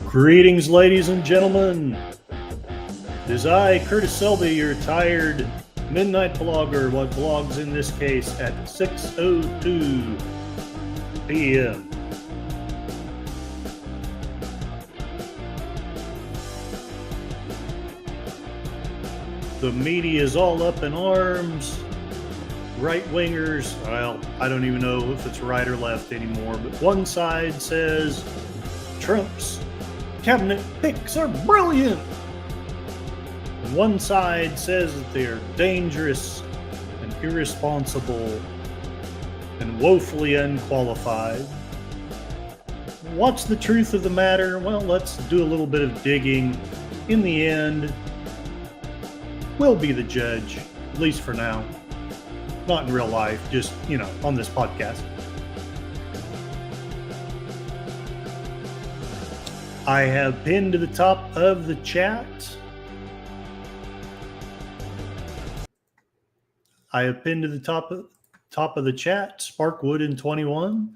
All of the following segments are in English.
Greetings, ladies and gentlemen. It is I, Curtis Selby, your tired midnight blogger, what blogs in this case at 6:02 p.m. The media is all up in arms. Right-wingers, well, I don't even know if it's right or left anymore, but one side says Trump's cabinet picks are brilliant. And one side says that they're dangerous and irresponsible and woefully unqualified. What's the truth of the matter? Well, let's do a little bit of digging. In the end, we'll be the judge, at least for now. Not in real life, just, on this podcast. I have pinned to the top of the chat. I have pinned to the top of the chat, Sparkwood in 21.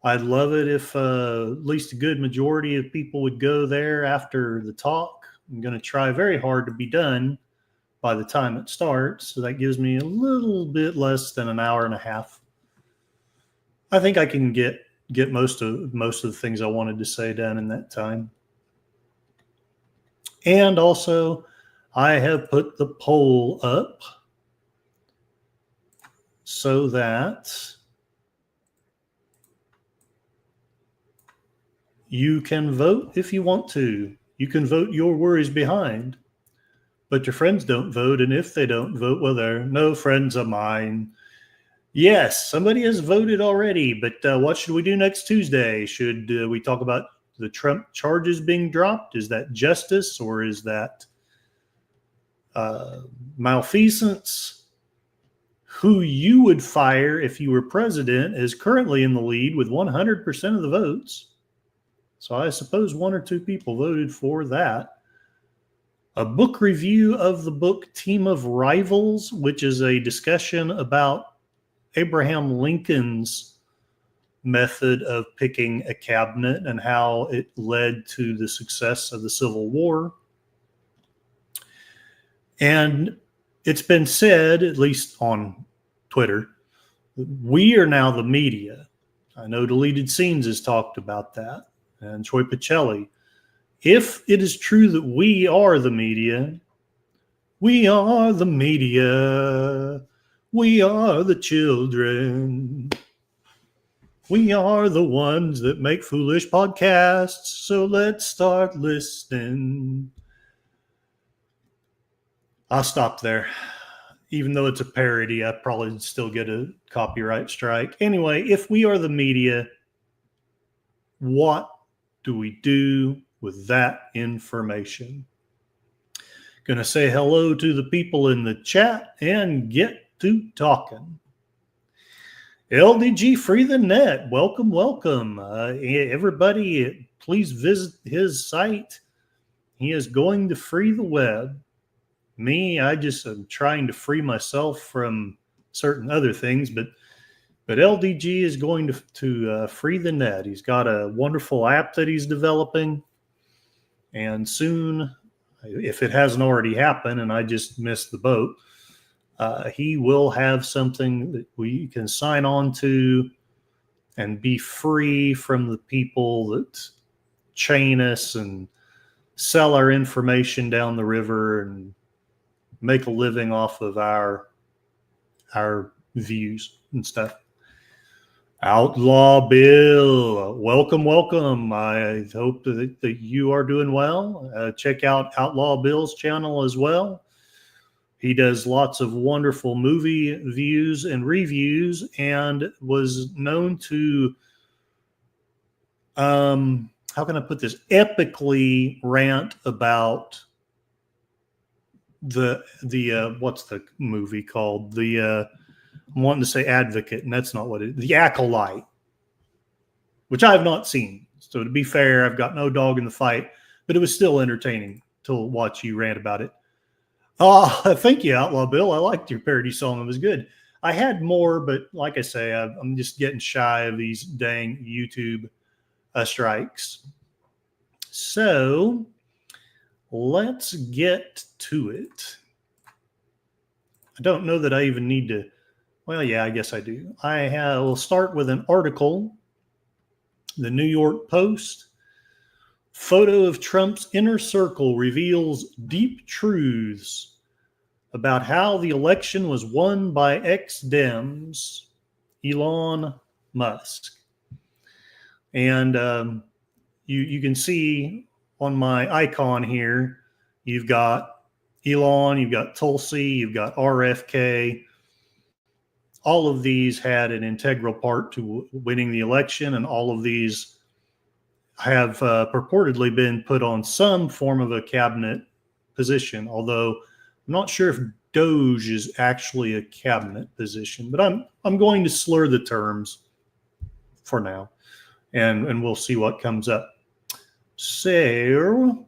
I'd love it if at least a good majority of people would go there after the talk. I'm going to try very hard to be done by the time it starts, so that gives me a little bit less than an hour and a half. I think I can get most of the things I wanted to say done in that time. And also, I have put the poll up so that you can vote if you want to. You can vote your worries behind, but your friends don't vote, and if they don't vote, well, they're no friends of mine. Yes, somebody has voted already, but what should we do next Tuesday? Should we talk about the Trump charges being dropped? Is that justice, or is that malfeasance? Who you would fire if you were president is currently in the lead with 100% of the votes. So I suppose one or two people voted for that. A book review of the book Team of Rivals, which is a discussion about Abraham Lincoln's method of picking a cabinet and how it led to the success of the Civil War. And it's been said, at least on Twitter, we are now the media. I know Deleted Scenes has talked about that, and Troy Pacelli. If it is true that we are the media, we are the media. We are the children. We are the ones that make foolish podcasts. So let's start listening. I'll stop there. Even though it's a parody, I probably still get a copyright strike. Anyway, if we are the media, what do we do with that information? Going to say hello to the people in the chat and get to talking. LDG Free the Net, welcome. Everybody, please visit his site. He is going to free the web. Me, I just am trying to free myself from certain other things, but LDG is going to free the net. He's got a wonderful app that he's developing, and soon, if it hasn't already happened and I just missed the boat, he will have something that we can sign on to and be free from the people that chain us and sell our information down the river and make a living off of our views and stuff. Outlaw Bill, welcome. I hope that you are doing well. Check out Outlaw Bill's channel as well. He does lots of wonderful movie views and reviews, and was known to, how can I put this, epically rant about the what's the movie called? I'm wanting to say Advocate, and that's not what it is. The Acolyte, which I have not seen. So to be fair, I've got no dog in the fight, but it was still entertaining to watch you rant about it. Thank you, Outlaw Bill. I liked your parody song. It was good. I had more, but like I say, I'm just getting shy of these dang YouTube strikes. So let's get to it. I don't know that I even need to. Well, yeah, I guess I do. Will start with an article, the New York Post. Photo of Trump's inner circle reveals deep truths about how the election was won by ex-Dems, Elon Musk. And you can see on my icon here, you've got Elon, you've got Tulsi, you've got RFK. All of these had an integral part to winning the election, and all of these have purportedly been put on some form of a cabinet position, although I'm not sure if Doge is actually a cabinet position, but I'm going to slur the terms for now, and we'll see what comes up. So,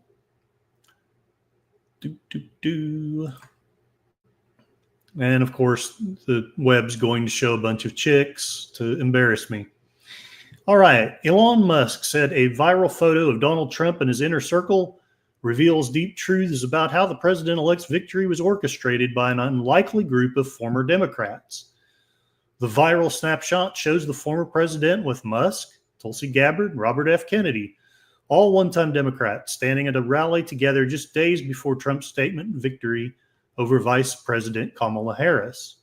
and of course, the web's going to show a bunch of chicks to embarrass me. All right. Elon Musk said a viral photo of Donald Trump and his inner circle reveals deep truths about how the president-elect's victory was orchestrated by an unlikely group of former Democrats. The viral snapshot shows the former president with Musk, Tulsi Gabbard, and Robert F. Kennedy, all one-time Democrats, standing at a rally together just days before Trump's statement victory over Vice President Kamala Harris.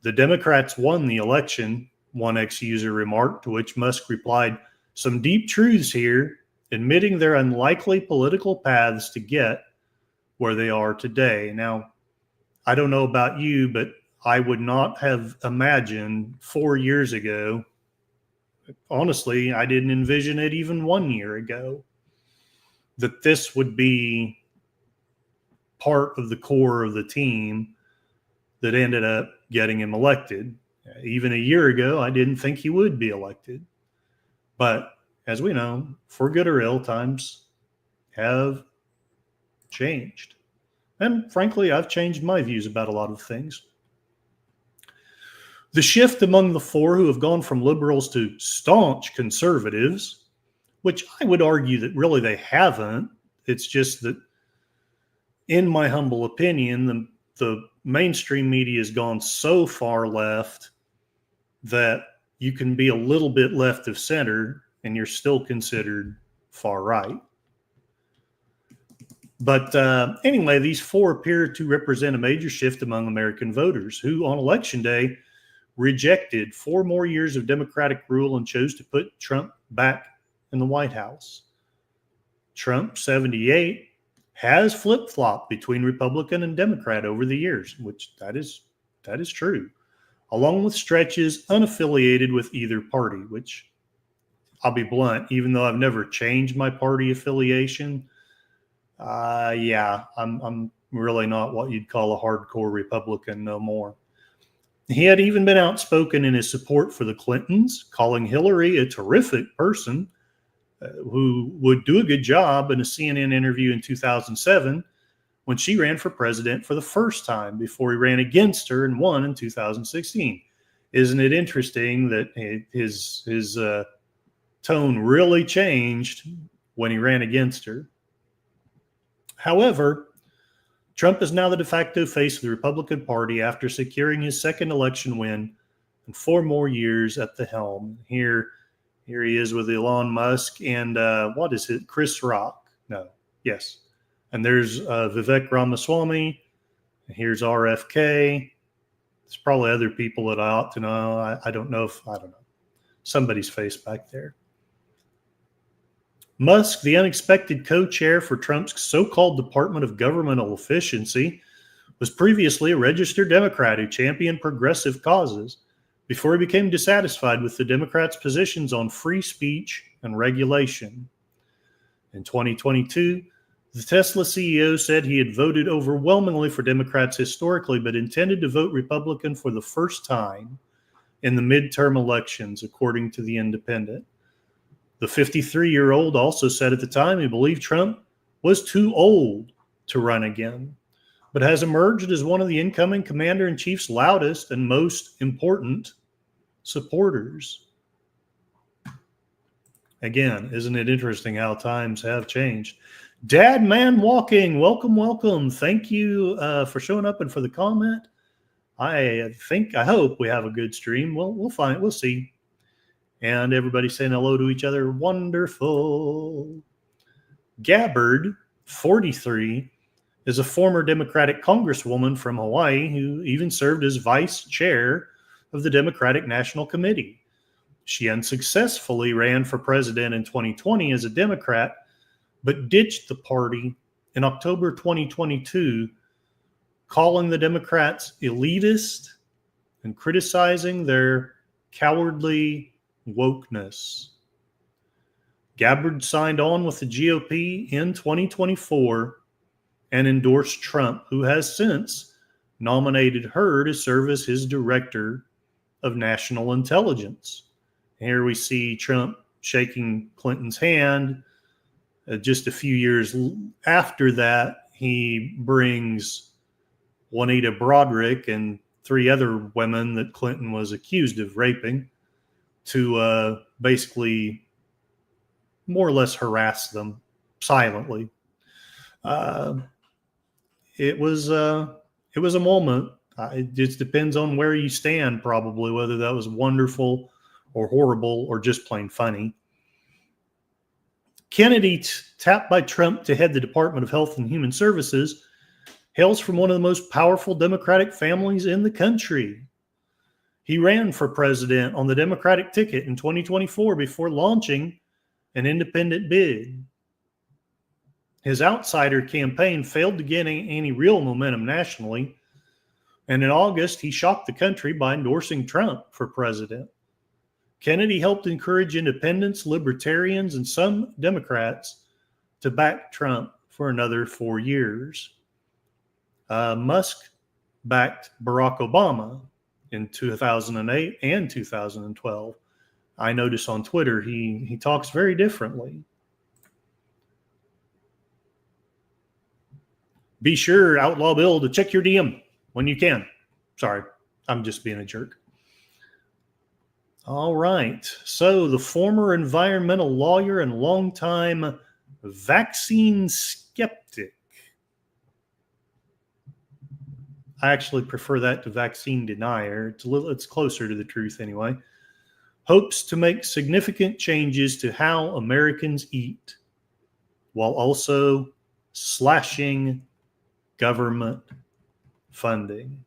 The Democrats won the election, one ex-user remarked, to which Musk replied, "Some deep truths here, admitting their unlikely political paths to get where they are today." Now, I don't know about you, but I would not have imagined 4 years ago. Honestly, I didn't envision it even 1 year ago, that this would be part of the core of the team that ended up getting him elected. Even a year ago, I didn't think he would be elected. But as we know, for good or ill, times have changed. And frankly, I've changed my views about a lot of things. The shift among the four who have gone from liberals to staunch conservatives, which I would argue that really they haven't. It's just that, in my humble opinion, the mainstream media has gone so far left that you can be a little bit left of center and you're still considered far right. But anyway, these four appear to represent a major shift among American voters who, on Election Day, rejected 4 more years of Democratic rule and chose to put Trump back in the White House. Trump, 78, has flip-flopped between Republican and Democrat over the years, which that is true, along with stretches unaffiliated with either party, which I'll be blunt, even though I've never changed my party affiliation, I'm really not what you'd call a hardcore Republican no more. He had even been outspoken in his support for the Clintons, calling Hillary a terrific person who would do a good job in a CNN interview in 2007 when she ran for president for the first time before he ran against her and won in 2016. Isn't it interesting that his tone really changed when he ran against her? However, Trump is now the de facto face of the Republican Party after securing his second election win and 4 more years at the helm. Here he is with Elon Musk and what is it? Chris Rock. No, yes. And there's Vivek Ramaswamy. And here's RFK. There's probably other people that I ought to know. I don't know. Somebody's face back there. Musk, the unexpected co-chair for Trump's so-called Department of Governmental Efficiency, was previously a registered Democrat who championed progressive causes before he became dissatisfied with the Democrats' positions on free speech and regulation. In 2022, the Tesla CEO said he had voted overwhelmingly for Democrats historically, but intended to vote Republican for the first time in the midterm elections, according to The Independent. The 53-year-old also said at the time he believed Trump was too old to run again, but has emerged as one of the incoming commander-in-chief's loudest and most important supporters. Again, isn't it interesting how times have changed? Dad Man Walking, welcome, welcome. Thank you for showing up and for the comment. I hope we have a good stream. We'll find, we'll see. And everybody saying hello to each other. Wonderful. Gabbard, 43, is a former Democratic congresswoman from Hawaii who even served as vice chair of the Democratic National Committee. She unsuccessfully ran for president in 2020 as a Democrat, but ditched the party in October 2022, calling the Democrats elitist and criticizing their cowardly wokeness. Gabbard signed on with the GOP in 2024 and endorsed Trump, who has since nominated her to serve as his director of national intelligence. Here we see Trump shaking Clinton's hand. Just a few years after that, he brings Juanita Broaddrick and 3 other women that Clinton was accused of raping to basically more or less harass them silently. It was a moment. It just depends on where you stand, probably, whether that was wonderful or horrible or just plain funny. Kennedy, tapped by Trump to head the Department of Health and Human Services, hails from one of the most powerful Democratic families in the country. He ran for president on the Democratic ticket in 2024 before launching an independent bid. His outsider campaign failed to gain any real momentum nationally, and in August, he shocked the country by endorsing Trump for president. Kennedy helped encourage independents, libertarians, and some Democrats to back Trump for another 4 years. Musk backed Barack Obama in 2008 and 2012. I notice on Twitter he talks very differently. Be sure, Outlaw Bill, to check your DM when you can. Sorry, I'm just being a jerk. All right. So the former environmental lawyer and longtime vaccine skeptic. I actually prefer that to vaccine denier. It's closer to the truth anyway. Hopes to make significant changes to how Americans eat while also slashing government funding.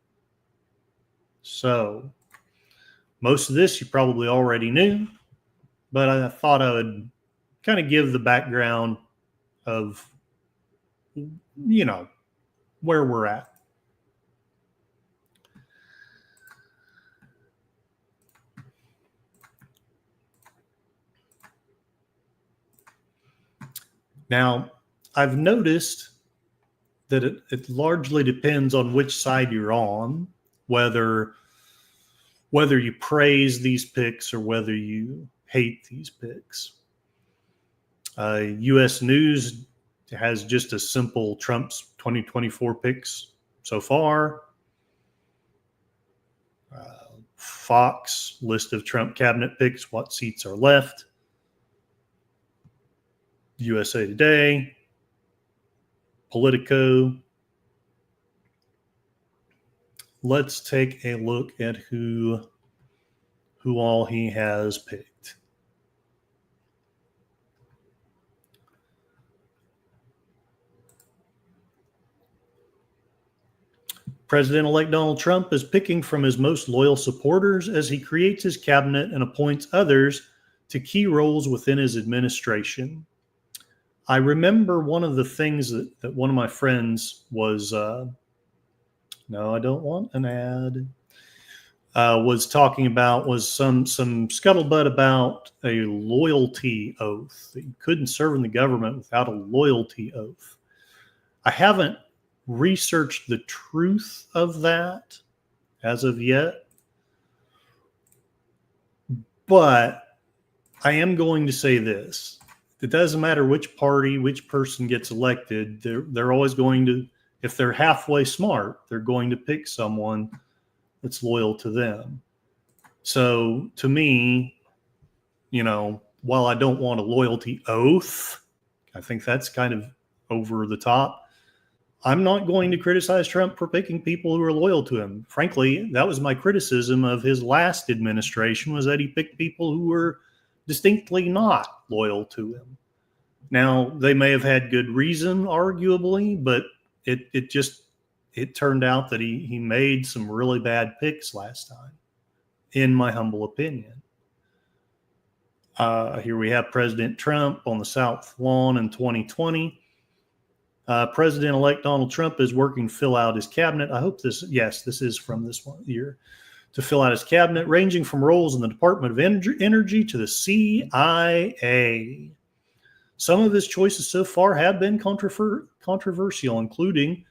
So, most of this you probably already knew, but I thought I would kind of give the background of, where we're at. Now, I've noticed that it largely depends on which side you're on, whether you praise these picks or whether you hate these picks. U.S. News has just a simple Trump's 2024 picks so far. Fox, list of Trump cabinet picks, what seats are left. USA Today, Politico. Let's take a look at who all he has picked. President-elect Donald Trump is picking from his most loyal supporters as he creates his cabinet and appoints others to key roles within his administration. I remember one of the things that one of my friends was, no, I don't want an ad, was talking about was some scuttlebutt about a loyalty oath, that you couldn't serve in the government without a loyalty oath. I haven't researched the truth of that as of yet, but I am going to say this. It doesn't matter which party, which person gets elected. They're always going to, if they're halfway smart, they're going to pick someone that's loyal to them. So to me, while I don't want a loyalty oath, I think that's kind of over the top. I'm not going to criticize Trump for picking people who are loyal to him. Frankly, that was my criticism of his last administration, was that he picked people who were distinctly not loyal to him. Now, they may have had good reason, arguably, but it turned out that he made some really bad picks last time, in my humble opinion. Here we have President Trump on the South Lawn in 2020. President-elect Donald Trump is working to fill out his cabinet. I hope this is from this one year. To fill out his cabinet, ranging from roles in the Department of Energy to the CIA. Some of his choices so far have been controversial, including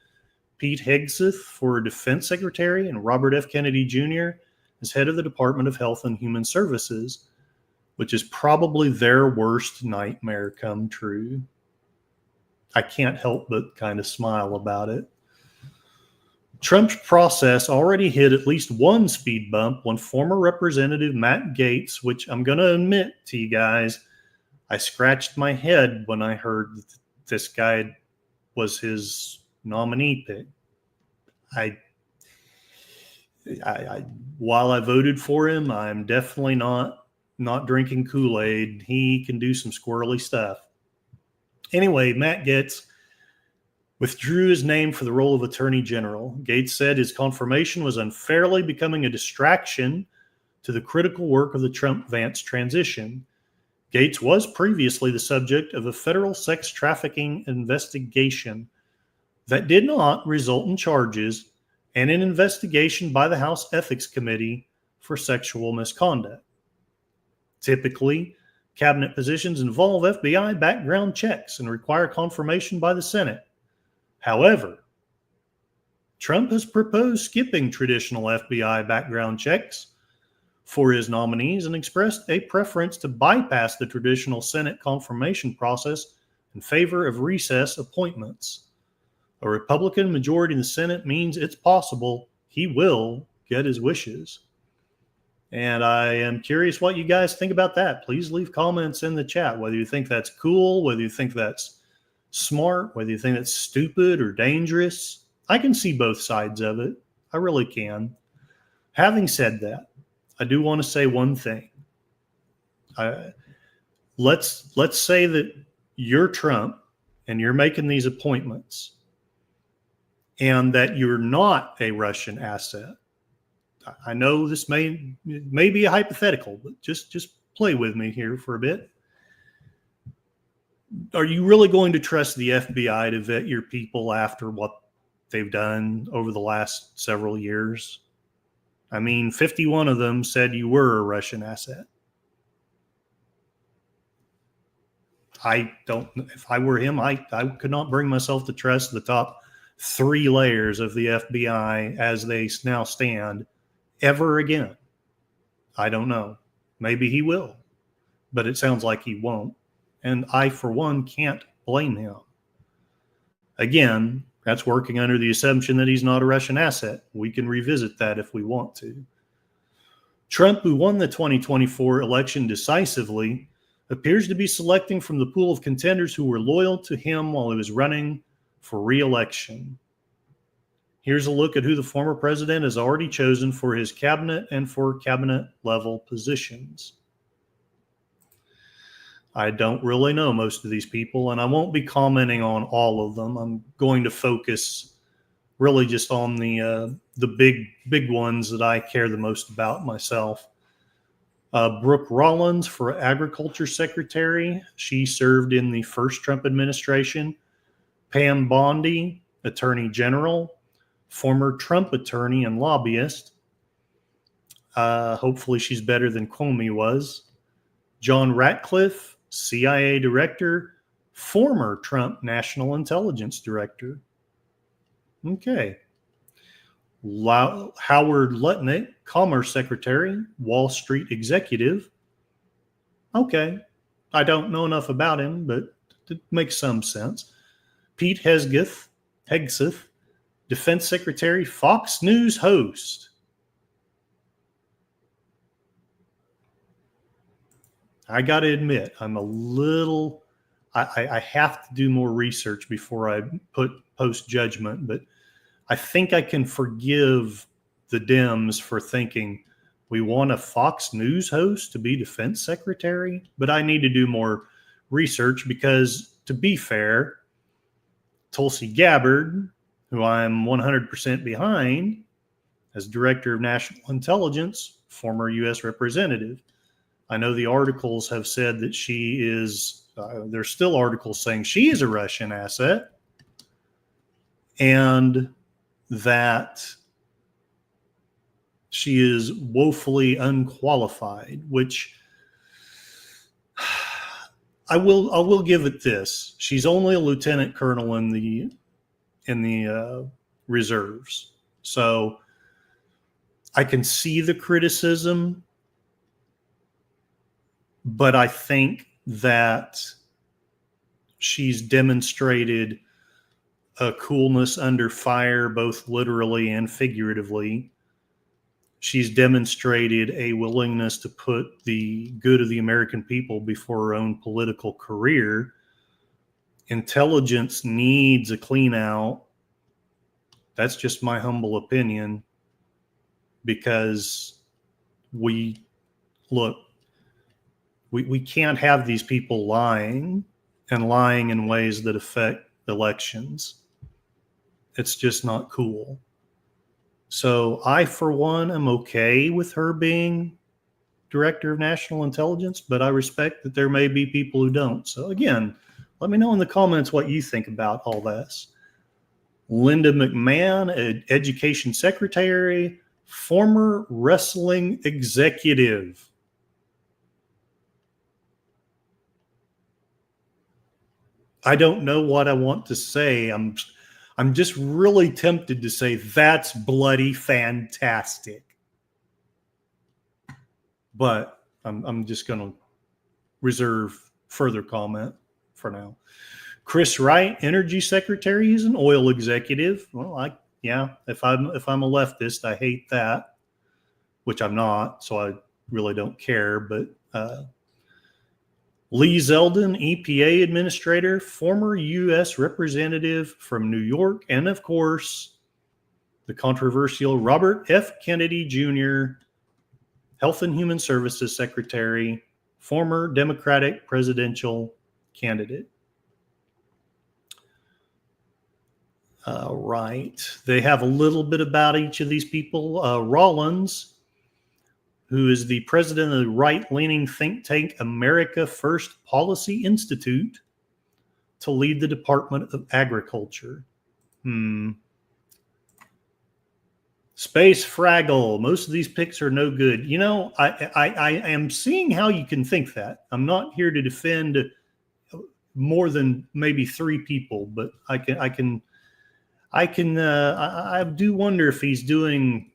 Pete Hegseth for Defense Secretary and Robert F. Kennedy Jr. as head of the Department of Health and Human Services, which is probably their worst nightmare come true. I can't help but kind of smile about it. Trump's process already hit at least one speed bump when former Representative Matt Gaetz, which I'm going to admit to you guys, I scratched my head when I heard that this guy was his nominee pick. While I voted for him, I'm definitely not drinking Kool-Aid. He can do some squirrely stuff. Anyway, Matt Gaetz withdrew his name for the role of Attorney General. Gaetz said his confirmation was unfairly becoming a distraction to the critical work of the Trump-Vance transition. Gaetz was previously the subject of a federal sex trafficking investigation that did not result in charges and an investigation by the House Ethics Committee for sexual misconduct. Typically, cabinet positions involve FBI background checks and require confirmation by the Senate. However, Trump has proposed skipping traditional FBI background checks for his nominees and expressed a preference to bypass the traditional Senate confirmation process in favor of recess appointments. A Republican majority in the Senate means it's possible he will get his wishes. And I am curious what you guys think about that. Please leave comments in the chat, whether you think that's cool, whether you think that's smart, whether you think that's stupid or dangerous. I can see both sides of it. I really can. Having said that, I do want to say one thing. Let's say that you're Trump and you're making these appointments and that you're not a Russian asset. I know this may be a hypothetical, but just play with me here for a bit. Are you really going to trust the FBI to vet your people after what they've done over the last several years? I mean, 51 of them said you were a Russian asset. If I were him, I could not bring myself to trust the top 3 layers of the FBI as they now stand ever again. I don't know. Maybe he will, but it sounds like he won't. And I, for one, can't blame him. Again, that's working under the assumption that he's not a Russian asset. We can revisit that if we want to. Trump, who won the 2024 election decisively, appears to be selecting from the pool of contenders who were loyal to him while he was running for re-election. Here's a look at who the former president has already chosen for his cabinet and for cabinet-level positions. I don't really know most of these people, and I won't be commenting on all of them. I'm going to focus really just on the big ones that I care the most about myself. Brooke Rollins for Agriculture Secretary. She served in the first Trump administration. Pam Bondi, Attorney General, former Trump attorney and lobbyist. Hopefully she's better than Comey was. John Ratcliffe, CIA Director, former Trump National Intelligence Director. Okay. Howard Lutnick, Commerce Secretary, Wall Street Executive. Okay. I don't know enough about him, but it makes some sense. Pete Hegseth, Defense Secretary, Fox News host. I got to admit, I'm a little, I have to do more research before I post judgment, but I think I can forgive the Dems for thinking we want a Fox News host to be defense secretary, but I need to do more research because, to be fair, Tulsi Gabbard, who I'm 100% behind as director of national intelligence, former U.S. representative. I know the articles have said that she is, there's still articles saying she is a Russian asset and that she is woefully unqualified, which I will give it this. She's only a lieutenant colonel in the reserves. So I can see the criticism, but I think that she's demonstrated a coolness under fire, both literally and figuratively. She's demonstrated a willingness to put the good of the American people before her own political career. Intelligence needs a clean out. That's just my humble opinion, because we can't have these people lying in ways that affect elections. It's just not cool. So I, for one, am okay with her being director of national intelligence, but I respect that there may be people who don't. So again, let me know in the comments what you think about all this. Linda McMahon, education secretary, former wrestling executive. I don't know what I want to say. I'm just really tempted to say that's bloody fantastic. But I'm just going to reserve further comment for now. Chris Wright, energy secretary, he's an oil executive. Well, if I'm a leftist, I hate that, which I'm not, so I really don't care. But Lee Zeldin, EPA administrator, former U.S. representative from New York, and of course, the controversial Robert F. Kennedy Jr., Health and Human Services Secretary, former Democratic presidential candidate. Right. They have a little bit about each of these people. Rollins, who is the president of the right-leaning think tank America First Policy Institute, to lead the Department of Agriculture. Space Fraggle. Most of these picks are no good. You know, I am seeing how you can think that. I'm not here to defend more than maybe 3 people, but I do wonder if he's doing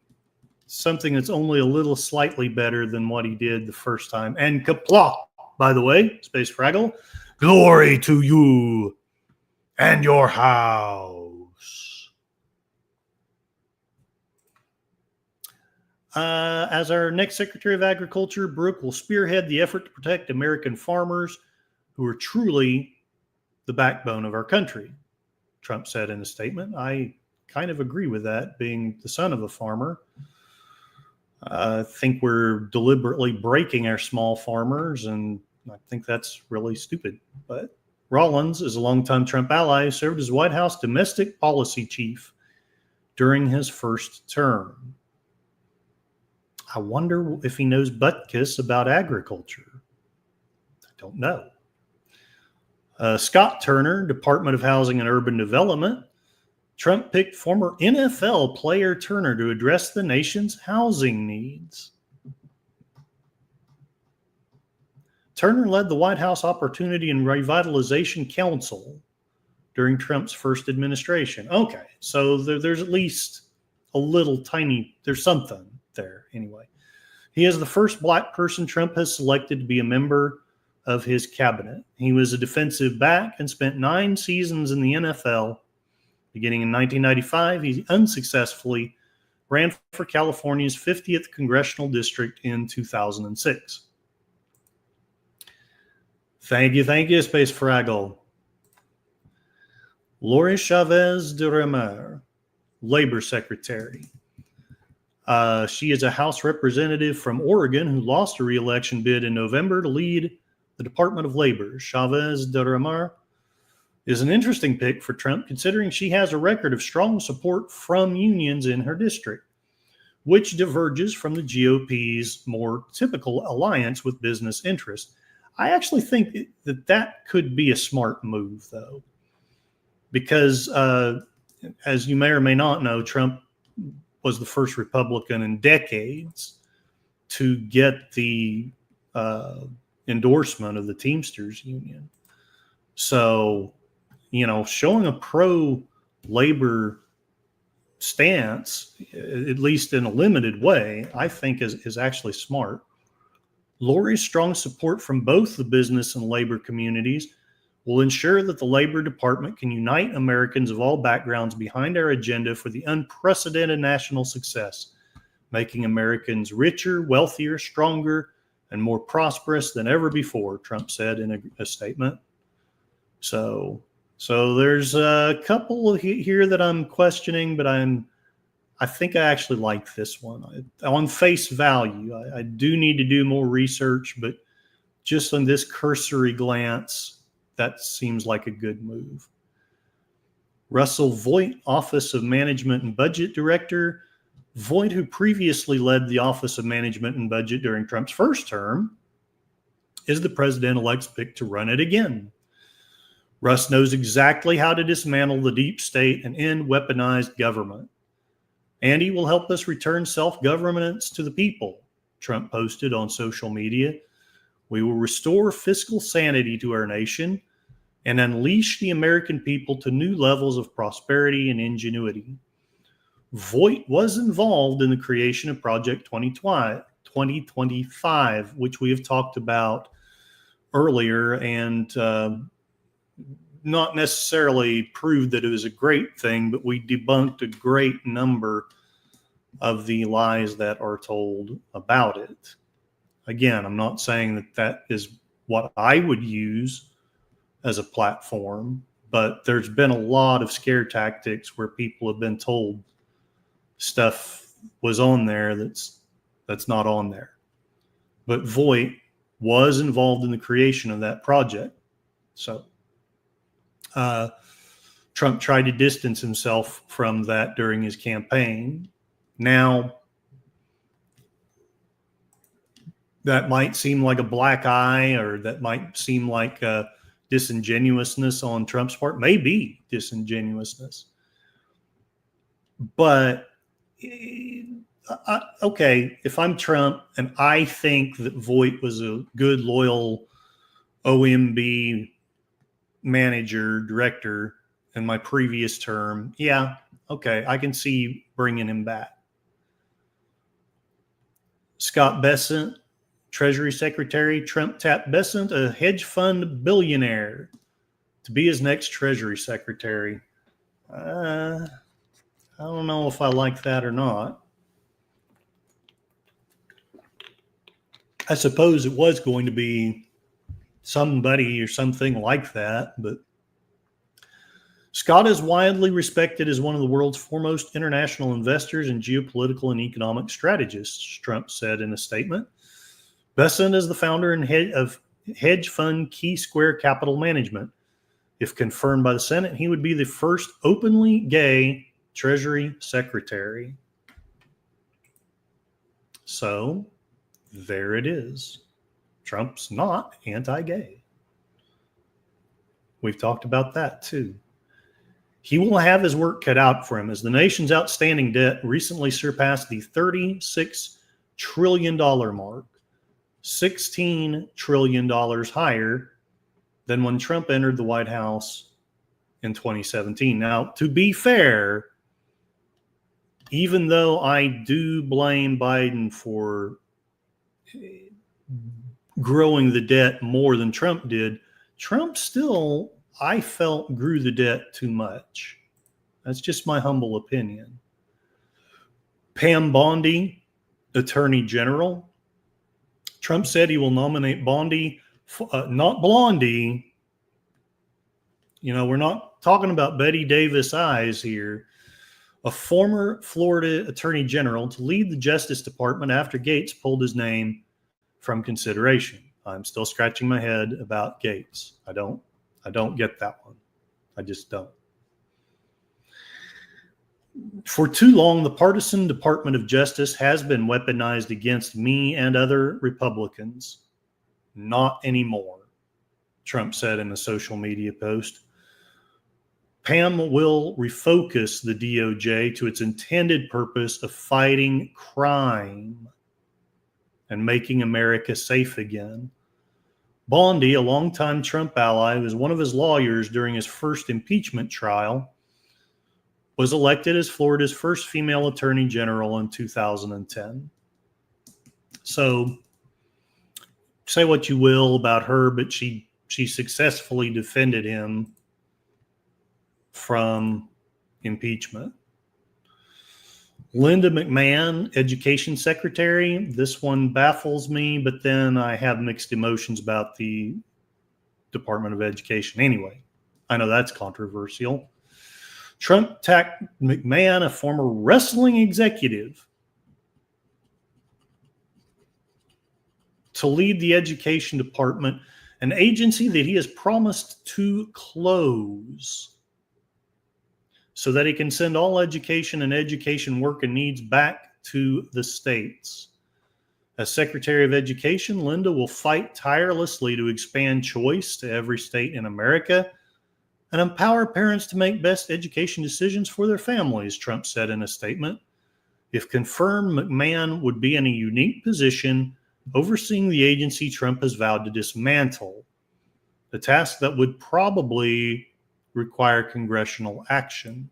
something that's only a little slightly better than what he did the first time. And kapla, by the way, Space Fraggle, glory to you and your house. As our next Secretary of Agriculture, Brooke will spearhead the effort to protect American farmers who are truly the backbone of our country, Trump said in a statement. I kind of agree with that, being the son of a farmer. I think we're deliberately breaking our small farmers, and I think that's really stupid. But Rollins is a longtime Trump ally who served as White House domestic policy chief during his first term. I wonder if he knows butkus about agriculture. I don't know. Scott Turner, Department of Housing and Urban Development. Trump picked former NFL player Turner to address the nation's housing needs. Turner led the White House Opportunity and Revitalization Council during Trump's first administration. Okay, so there's at least a little tiny, there's something there anyway. He is the first black person Trump has selected to be a member of his cabinet. He was a defensive back and spent 9 seasons in the NFL. Beginning in 1995, he unsuccessfully ran for California's 50th congressional district in 2006. Thank you, Space Fraggle. Lori Chavez de Remer, Labor Secretary. She is a House representative from Oregon who lost a re-election bid in November to lead the Department of Labor. Chavez de Remer is an interesting pick for Trump, considering she has a record of strong support from unions in her district, which diverges from the GOP's more typical alliance with business interests. I actually think that could be a smart move, though, because as you may or may not know, Trump was the first Republican in decades to get the endorsement of the Teamsters Union. So, showing a pro-labor stance, at least in a limited way, I think is actually smart. Lori's strong support from both the business and labor communities will ensure that the Labor Department can unite Americans of all backgrounds behind our agenda for the unprecedented national success, making Americans richer, wealthier, stronger, and more prosperous than ever before, Trump said in a statement. So there's a couple here that I'm questioning, but I think I actually like this one. On face value, I do need to do more research, but just on this cursory glance, that seems like a good move. Russell Voigt, Office of Management and Budget Director. Voigt, who previously led the Office of Management and Budget during Trump's first term, is the president-elect's pick to run it again. Russ knows exactly how to dismantle the deep state and end weaponized government. And he will help us return self-governance to the people, Trump posted on social media. We will restore fiscal sanity to our nation and unleash the American people to new levels of prosperity and ingenuity. Voigt was involved in the creation of Project 2025, which we have talked about earlier, and not necessarily proved that it was a great thing, but we debunked a great number of the lies that are told about it. Again, I'm not saying that is what I would use as a platform, but there's been a lot of scare tactics where people have been told stuff was on there that's not on there. But Voigt was involved in the creation of that project. So Trump tried to distance himself from that during his campaign. Now, that might seem like a black eye, or that might seem like disingenuousness on Trump's part. Maybe disingenuousness. But, okay, if I'm Trump and I think that Voigt was a good, loyal OMB manager, director in my previous term, yeah, okay, I can see bringing him back. Scott Bessent, Treasury Secretary. Trump tapped Bessent, a hedge fund billionaire, to be his next Treasury Secretary. I don't know if I like that or not. I suppose it was going to be somebody or something like that, but Scott is widely respected as one of the world's foremost international investors and geopolitical and economic strategists, Trump said in a statement. Bessent is the founder and head of hedge fund Key Square Capital Management. If confirmed by the Senate, he would be the first openly gay Treasury Secretary. So there it is. Trump's not anti-gay. We've talked about that too. He will have his work cut out for him as the nation's outstanding debt recently surpassed the $36 trillion mark, $16 trillion higher than when Trump entered the White House in 2017. Now, to be fair, even though I do blame Biden for growing the debt more than Trump did, Trump still, I felt, grew the debt too much. That's just my humble opinion. Pam Bondi, Attorney General. Trump said he will nominate Bondi not Blondie. We're not talking about Betty Davis eyes here. A former Florida Attorney General to lead the Justice Department after Gates pulled his name from consideration. I'm still scratching my head about Gates. I don't get that one. I just don't. For too long, the partisan Department of Justice has been weaponized against me and other Republicans. Not anymore, Trump said in a social media post. Pam will refocus the DOJ to its intended purpose of fighting crime and making America safe again. Bondi, a longtime Trump ally, was one of his lawyers during his first impeachment trial, was elected as Florida's first female attorney general in 2010. So say what you will about her, but she successfully defended him from impeachment. Linda McMahon, Education Secretary. This one baffles me, but then I have mixed emotions about the Department of Education anyway. I know that's controversial. Trump tapped McMahon, a former wrestling executive, to lead the Education Department, an agency that he has promised to close so that he can send all education and education work and needs back to the states. As Secretary of Education, Linda will fight tirelessly to expand choice to every state in America and empower parents to make best education decisions for their families, Trump said in a statement. If confirmed, McMahon would be in a unique position overseeing the agency Trump has vowed to dismantle, a task that would probably require congressional action.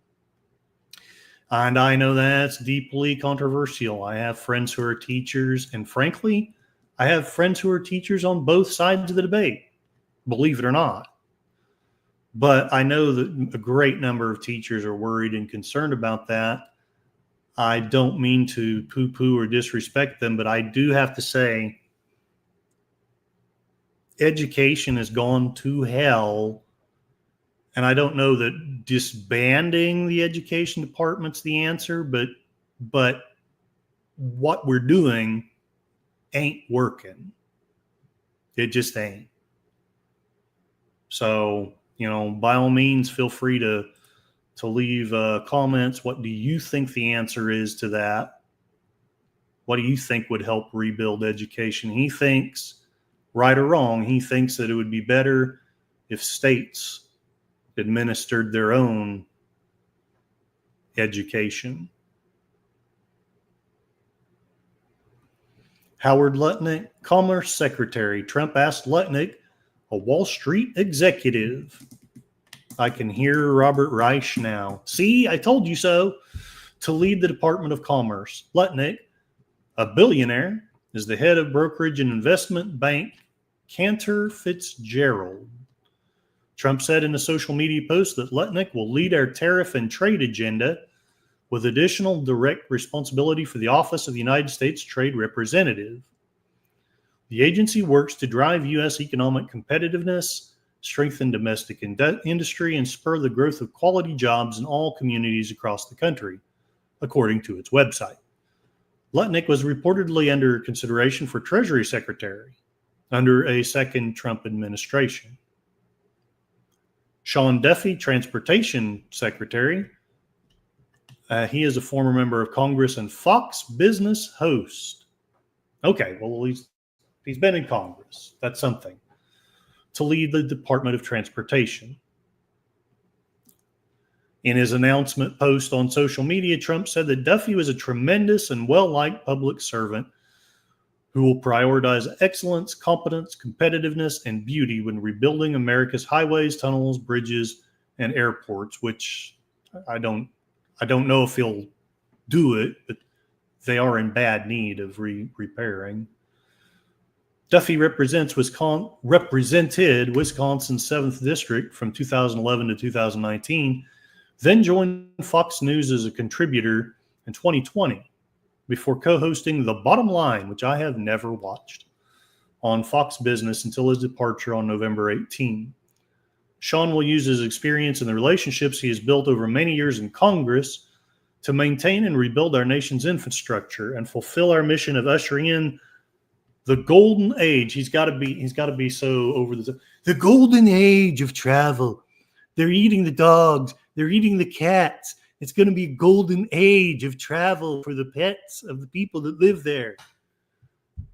And I know that's deeply controversial. I have friends who are teachers, and frankly, I have friends who are teachers on both sides of the debate, believe it or not. But I know that a great number of teachers are worried and concerned about that. I don't mean to poo-poo or disrespect them, but I do have to say, education has gone to hell. And I don't know that disbanding the education department's the answer, but what we're doing ain't working. It just ain't. So, by all means, feel free to leave comments. What do you think the answer is to that? What do you think would help rebuild education? He thinks, right or wrong, he thinks that it would be better if states administered their own education. Howard Lutnick, Commerce Secretary. Trump asked Lutnick, a Wall Street executive. I can hear Robert Reich now. See, I told you so. To lead the Department of Commerce. Lutnick, a billionaire, is the head of brokerage and investment bank Cantor Fitzgerald. Trump said in a social media post that Lutnick will lead our tariff and trade agenda with additional direct responsibility for the Office of the United States Trade Representative. The agency works to drive U.S. economic competitiveness, strengthen domestic industry, and spur the growth of quality jobs in all communities across the country, according to its website. Lutnick was reportedly under consideration for Treasury Secretary under a second Trump administration. Sean Duffy, Transportation Secretary. He is a former member of Congress and Fox Business host. Okay, well, he's been in Congress. That's something. To lead the Department of Transportation. In his announcement post on social media, Trump said that Duffy was a tremendous and well-liked public servant who will prioritize excellence, competence, competitiveness, and beauty when rebuilding America's highways, tunnels, bridges, and airports, which I don't know if he'll do it, but they are in bad need of repairing. Duffy represented Wisconsin's 7th District from 2011 to 2019, then joined Fox News as a contributor in 2020 before co-hosting The Bottom Line, which I have never watched. on Fox Business until his departure on November 18. Sean will use his experience and the relationships he has built over many years in Congress to maintain and rebuild our nation's infrastructure and fulfill our mission of ushering in the golden age. He's got to be so over the golden age of travel. They're eating the dogs. They're eating the cats. It's going to be a golden age of travel for the pets of the people that live there.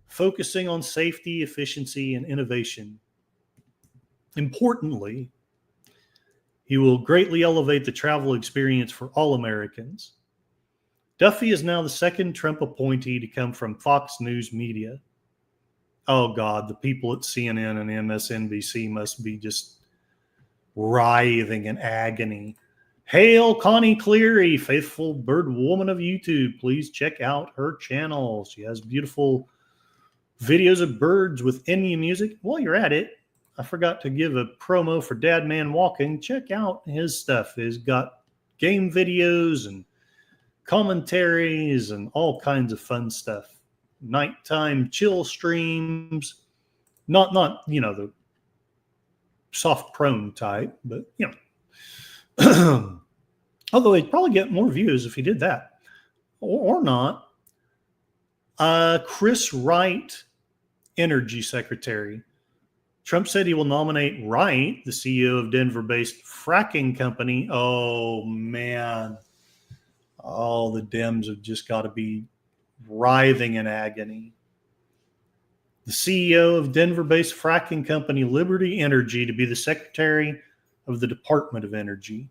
Focusing on safety, efficiency, and innovation. Importantly, he will greatly elevate the travel experience for all Americans. Duffy is now the second Trump appointee to come from Fox News Media. Oh, God, the people at CNN and MSNBC must be just writhing in agony. Hail Connie Cleary, faithful bird woman of YouTube. Please check out her channel. She has beautiful videos of birds with Enya music. While you're at it, I forgot to give a promo for Dad Man Walking. Check out his stuff. He's got game videos and commentaries and all kinds of fun stuff. Nighttime chill streams. Not the soft prone type, but although he'd probably get more views if he did that, or not. Chris Wright, Energy Secretary. Trump said he will nominate Wright, the CEO of Denver-based fracking company. Oh, man. All the Dems have just got to be writhing in agony. The CEO of Denver-based fracking company Liberty Energy to be the Secretary of the Department of Energy.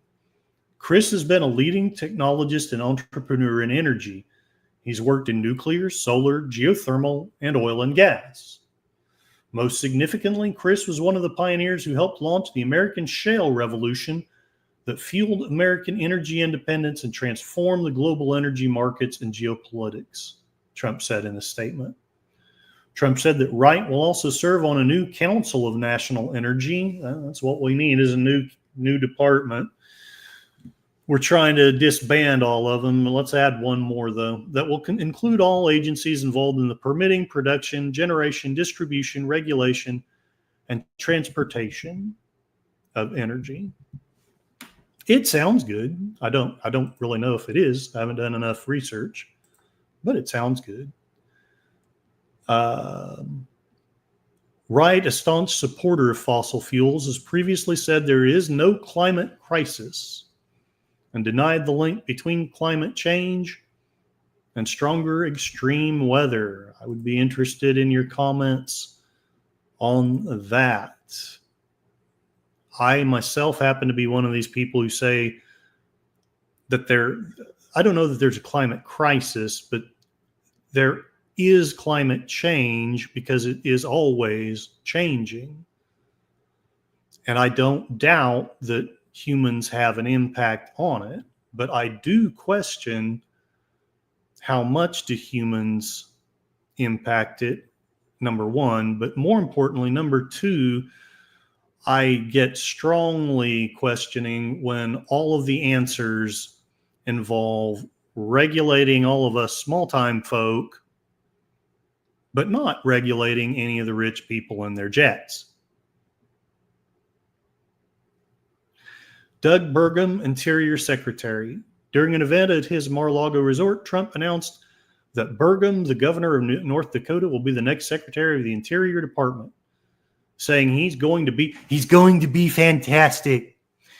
Chris has been a leading technologist and entrepreneur in energy. He's worked in nuclear, solar, geothermal, and oil and gas. Most significantly, Chris was one of the pioneers who helped launch the American shale revolution that fueled American energy independence and transformed the global energy markets and geopolitics, Trump said in a statement. Trump said that Wright will also serve on a new Council of National Energy. That's what we need, is a new department. We're trying to disband all of them. Let's add one more, though, that will include all agencies involved in the permitting, production, generation, distribution, regulation, and transportation of energy. It sounds good. I don't really know if it is. I haven't done enough research, but it sounds good. Wright, a staunch supporter of fossil fuels, has previously said there is no climate crisis and denied the link between climate change and stronger extreme weather. I would be interested in your comments on that. I myself happen to be one of these people who say that I don't know that there's a climate crisis, but there is climate change because it is always changing. And I don't doubt that humans have an impact on it, but I do question how much do humans impact it, number one, but more importantly, number two, I get strongly questioning when all of the answers involve regulating all of us small-time folk, but not regulating any of the rich people and their jets. Doug Burgum, Interior Secretary. During an event at his Mar-a-Lago resort, Trump announced that Burgum, the governor of North Dakota, will be the next Secretary of the Interior Department, saying he's going to be fantastic.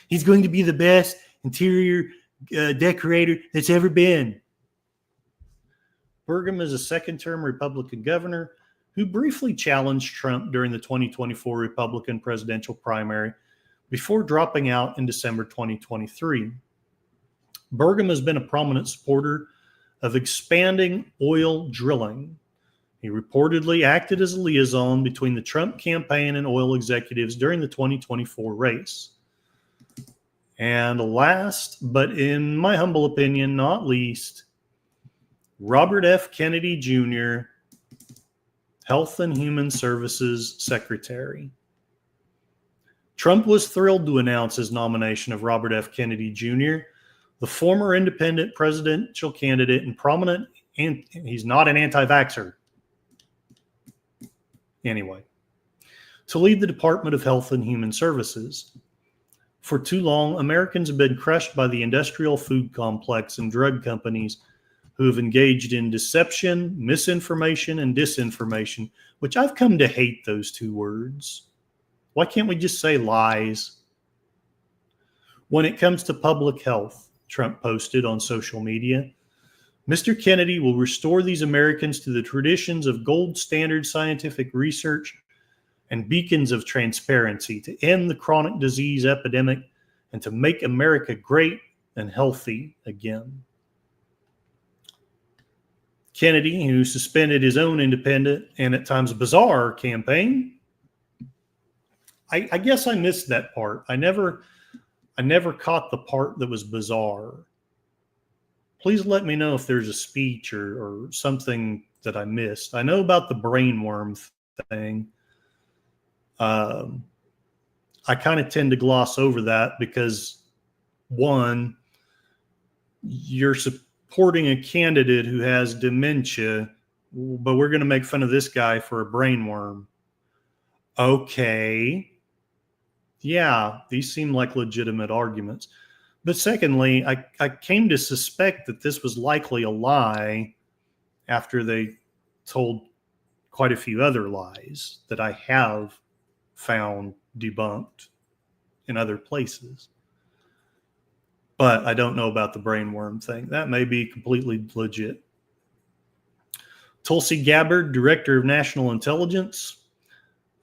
He's going to be the best interior decorator that's ever been. Burgum is a second-term Republican governor who briefly challenged Trump during the 2024 Republican presidential primary before dropping out in December 2023. Burgum has been a prominent supporter of expanding oil drilling. He reportedly acted as a liaison between the Trump campaign and oil executives during the 2024 race. And last, but in my humble opinion, not least, Robert F. Kennedy Jr., Health and Human Services Secretary. Trump was thrilled to announce his nomination of Robert F. Kennedy Jr., the former independent presidential candidate and prominent, and he's not an anti-vaxxer. Anyway, to lead the Department of Health and Human Services. For too long, Americans have been crushed by the industrial food complex and drug companies who have engaged in deception, misinformation, and disinformation, which I've come to hate those two words. Why can't we just say lies? When it comes to public health, Trump posted on social media, Mr. Kennedy will restore these Americans to the traditions of gold standard scientific research and beacons of transparency to end the chronic disease epidemic and to make America great and healthy again. Kennedy, who suspended his own independent and at times bizarre campaign, I guess I missed that part. I never caught the part that was bizarre. Please let me know if there's a speech or something that I missed. I know about the brainworm thing. I kind of tend to gloss over that because, one, you're supporting a candidate who has dementia, but we're going to make fun of this guy for a brainworm. Okay. Yeah, these seem like legitimate arguments. But secondly, I came to suspect that this was likely a lie after they told quite a few other lies that I have found debunked in other places. But I don't know about the brainworm thing. That may be completely legit. Tulsi Gabbard, Director of National Intelligence,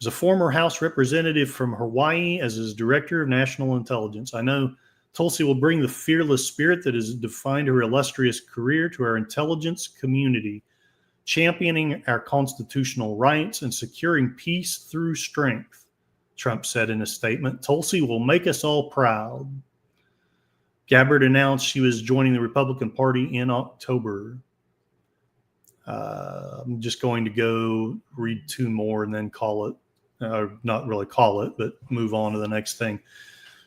is a former House representative from Hawaii as his Director of National Intelligence. I know Tulsi will bring the fearless spirit that has defined her illustrious career to our intelligence community, championing our constitutional rights and securing peace through strength, Trump said in a statement. Tulsi will make us all proud. Gabbard announced she was joining the Republican Party in October. I'm just going to go read two more and then call it, not really call it, but move on to the next thing.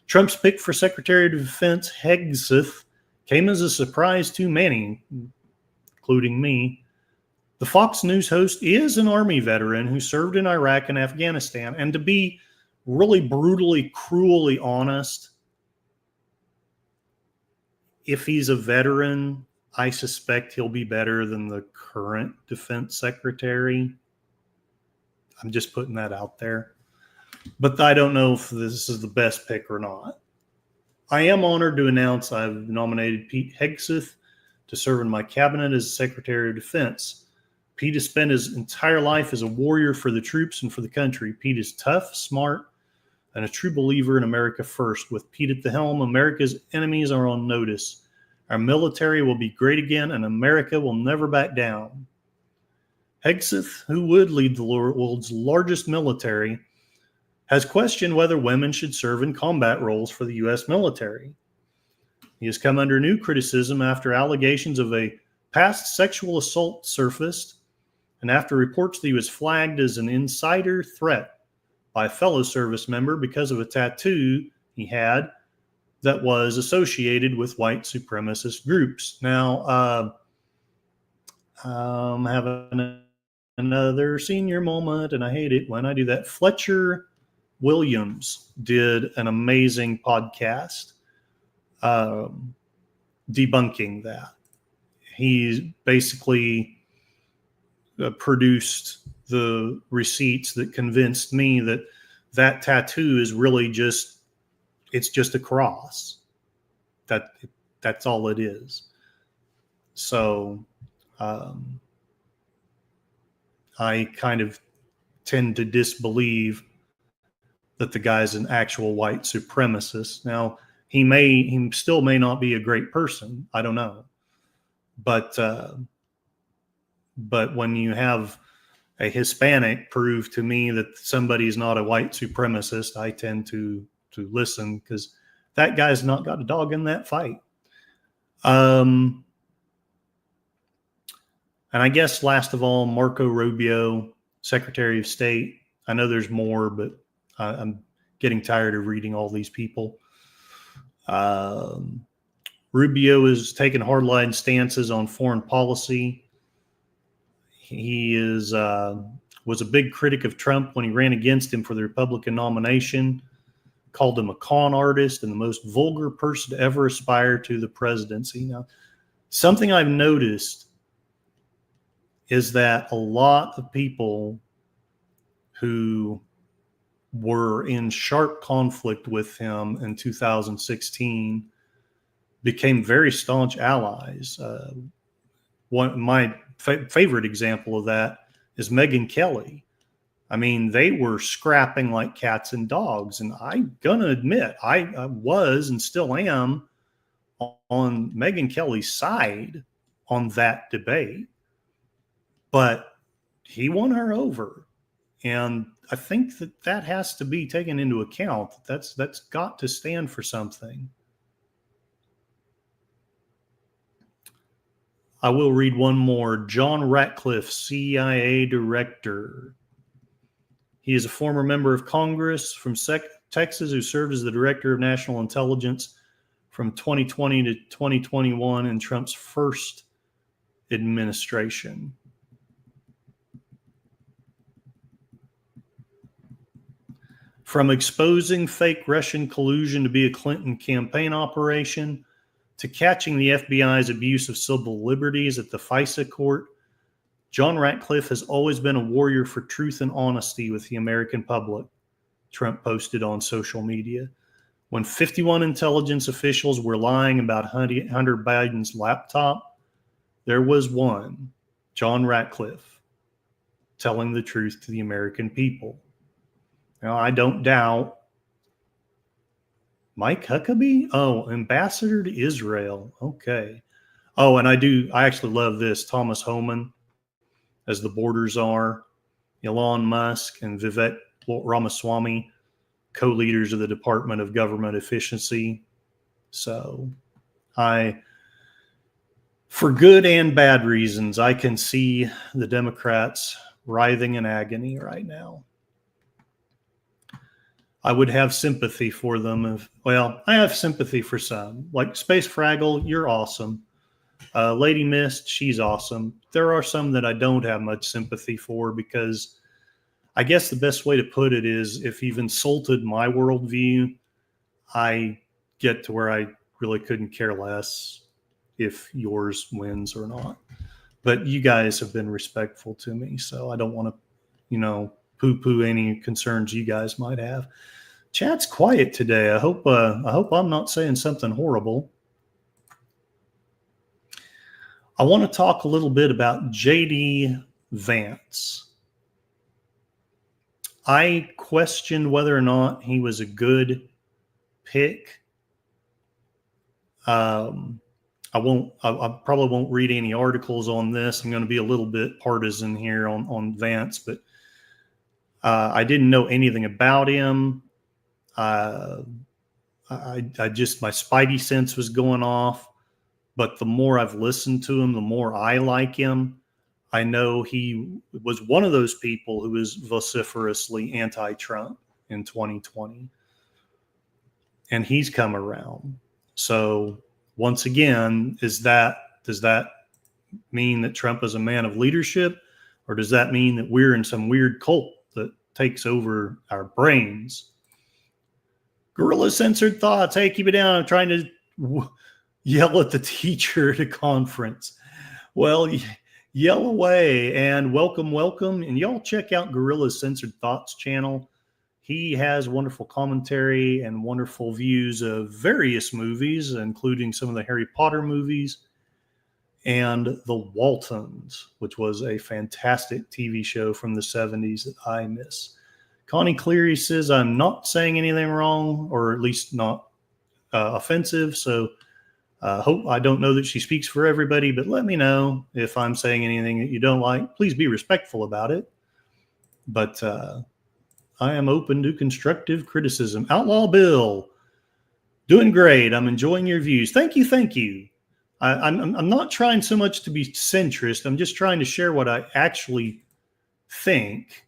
Trump's pick for Secretary of Defense, Hegseth, came as a surprise to many, including me. The Fox News host is an Army veteran who served in Iraq and Afghanistan. And to be really brutally, cruelly honest, if he's a veteran, I suspect he'll be better than the current defense secretary. I'm just putting that out there. But I don't know if this is the best pick or not. I am honored to announce I've nominated Pete Hegseth to serve in my cabinet as Secretary of Defense. Pete has spent his entire life as a warrior for the troops and for the country. Pete is tough, smart, and a true believer in America first. With Pete at the helm, America's enemies are on notice. Our military will be great again, and America will never back down. Hegseth, who would lead the world's largest military, has questioned whether women should serve in combat roles for the U.S. military. He has come under new criticism after allegations of a past sexual assault surfaced and after reports that he was flagged as an insider threat by a fellow service member because of a tattoo he had that was associated with white supremacist groups. Now, I'm having another senior moment, and I hate it when I do that. Fletcher Williams did an amazing podcast debunking that. He basically produced the receipts that convinced me that that tattoo is really just, it's just a cross. That's all it is. So I kind of tend to disbelieve that the guy's an actual white supremacist. Now, he still may not be a great person. I don't know. But when you have a Hispanic prove to me that somebody's not a white supremacist, I tend to listen because that guy's not got a dog in that fight. And I guess last of all, Marco Rubio, Secretary of State. I know there's more, but I'm getting tired of reading all these people. Rubio is taking hardline stances on foreign policy. He is was a big critic of Trump when he ran against him for the Republican nomination, called him a con artist and the most vulgar person to ever aspire to the presidency. Now, something I've noticed is that a lot of people who were in sharp conflict with him in 2016 became very staunch allies. My favorite example of that is Megyn Kelly. I mean, they were scrapping like cats and dogs. And I'm going to admit, I was and still am on Megyn Kelly's side on that debate. But he won her over. And I think that has to be taken into account. That's got to stand for something. I will read one more. John Ratcliffe, CIA director. He is a former member of Congress from Texas who served as the director of national intelligence from 2020 to 2021 in Trump's first administration. From exposing fake Russian collusion to be a Clinton campaign operation, to catching the FBI's abuse of civil liberties at the FISA court, John Ratcliffe has always been a warrior for truth and honesty with the American public, Trump posted on social media. When 51 intelligence officials were lying about Hunter Biden's laptop, there was one, John Ratcliffe, telling the truth to the American people. Now, I don't doubt Mike Huckabee? Oh, ambassador to Israel. Okay. Oh, and I actually love this. Thomas Homan as the border czar, Elon Musk and Vivek Ramaswamy, co-leaders of the Department of Government Efficiency. So for good and bad reasons, I can see the Democrats writhing in agony right now. I would have sympathy for them. I have sympathy for some. Like Space Fraggle, you're awesome. Lady Mist, she's awesome. There are some that I don't have much sympathy for because I guess the best way to put it is if you've insulted my worldview, I get to where I really couldn't care less if yours wins or not. But you guys have been respectful to me, so I don't want to, poo-poo any concerns you guys might have. Chat's quiet today. I hope I'm not saying something horrible. I want to talk a little bit about J.D. Vance. I questioned whether or not he was a good pick. I probably won't read any articles on this. I'm going to be a little bit partisan here on Vance, but I didn't know anything about him. I just, my spidey sense was going off, but the more I've listened to him, the more I like him. I know he was one of those people who was vociferously anti-Trump in 2020, and he's come around. So once again, does that mean that Trump is a man of leadership, or does that mean that we're in some weird cult that takes over our brains? Gorilla Censored Thoughts. Hey, keep it down. I'm trying to yell at the teacher at a conference. Well, yell away and welcome. And y'all check out Gorilla Censored Thoughts channel. He has wonderful commentary and wonderful views of various movies, including some of the Harry Potter movies and The Waltons, which was a fantastic TV show from the 70s that I miss. Connie Cleary says I'm not saying anything wrong, or at least not offensive. So hope I don't know that she speaks for everybody, but let me know if I'm saying anything that you don't like. Please be respectful about it. But I am open to constructive criticism. Outlaw Bill, doing great. I'm enjoying your views. Thank you. I'm not trying so much to be centrist. I'm just trying to share what I actually think.